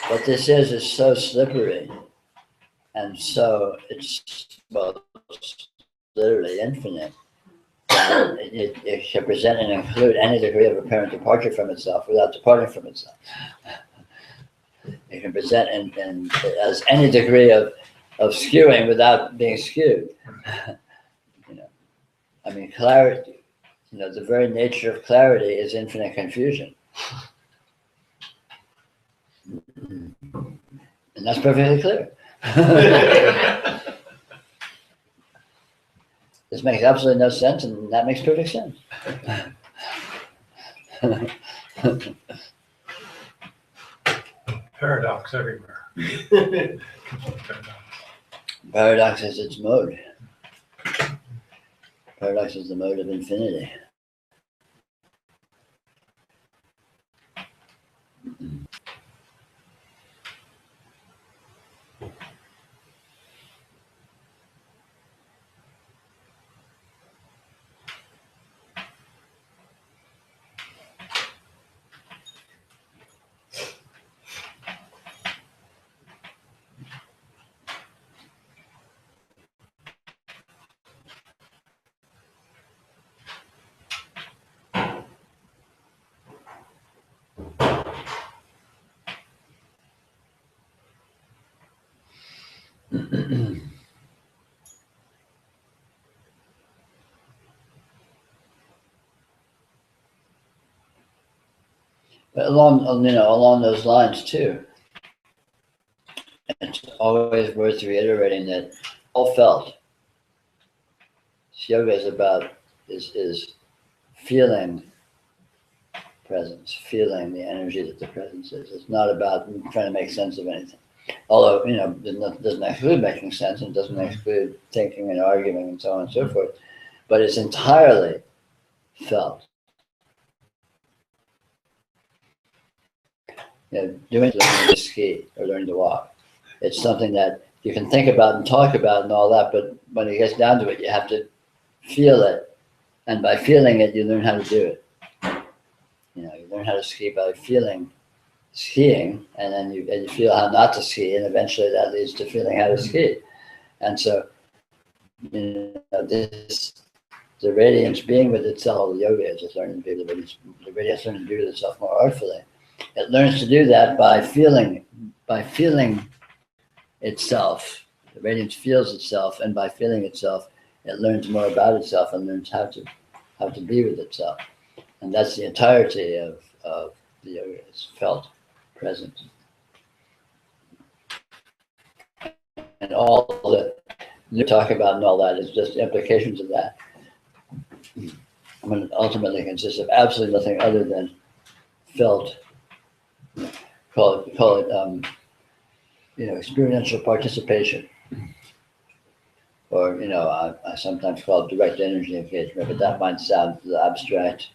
What this is so slippery, and so it's, well, it's literally infinite. It can present and include any degree of apparent departure from itself without departing from itself. It can present and as any degree of skewing without being skewed. You know, I mean, clarity. You know, the very nature of clarity is infinite confusion. And that's perfectly clear. This makes absolutely no sense, and that makes perfect sense. Paradox everywhere. Paradox is its mode. Paradox is the mode of infinity. But along those lines too, it's always worth reiterating that all felt. Yoga is feeling presence, feeling the energy that the presence is. It's not about trying to make sense of anything. Although, it doesn't exclude making sense, and doesn't exclude thinking and arguing and so on and so forth, but it's entirely felt. Doing learning to ski or learning to walk. It's something that you can think about and talk about and all that, but when it gets down to it, you have to feel it. And by feeling it, you learn how to do it. You learn how to ski by feeling skiing, and then you feel how not to ski, and eventually that leads to feeling how to ski. And so, the radiance being with itself, the yoga is just learning to be the radiance learning to be with itself more artfully. It learns to do that by feeling itself. The radiance feels itself, and by feeling itself, it learns more about itself and learns how to be with itself. And that's the entirety of the yoga. It's felt presence. And all that you talk about and all that is just implications of that. I mean, it ultimately consists of absolutely nothing other than felt. Call it experiential participation, or I sometimes call it direct energy engagement, but that might sound abstract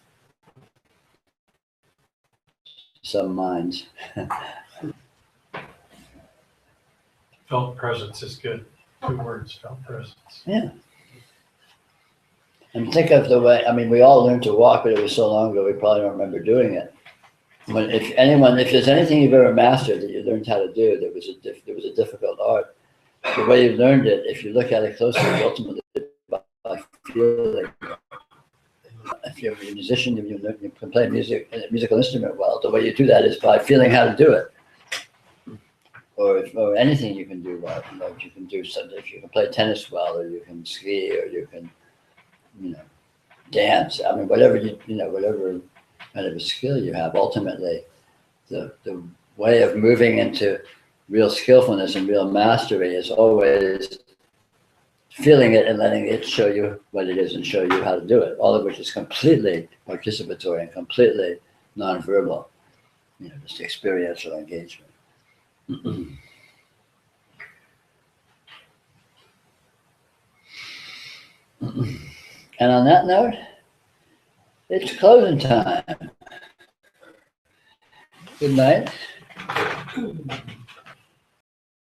to some minds. Felt presence is good. 2 words, felt presence. Yeah. And think of the way, we all learned to walk, but it was so long ago we probably don't remember doing it. But if there's anything you've ever mastered that you learned how to do, there was a difficult art. The way you learned it, if you look at it closely, ultimately by feeling. If you're a musician, you can play a musical instrument well. The way you do that is by feeling how to do it. Or anything you can do well. You can do something. If you can play tennis well, or you can ski, or you can, dance. Whatever whatever kind of a skill you have, ultimately, the way of moving into real skillfulness and real mastery is always feeling it and letting it show you what it is and show you how to do it, all of which is completely participatory and completely nonverbal, just experiential engagement. And on that note, it's closing time. Good night.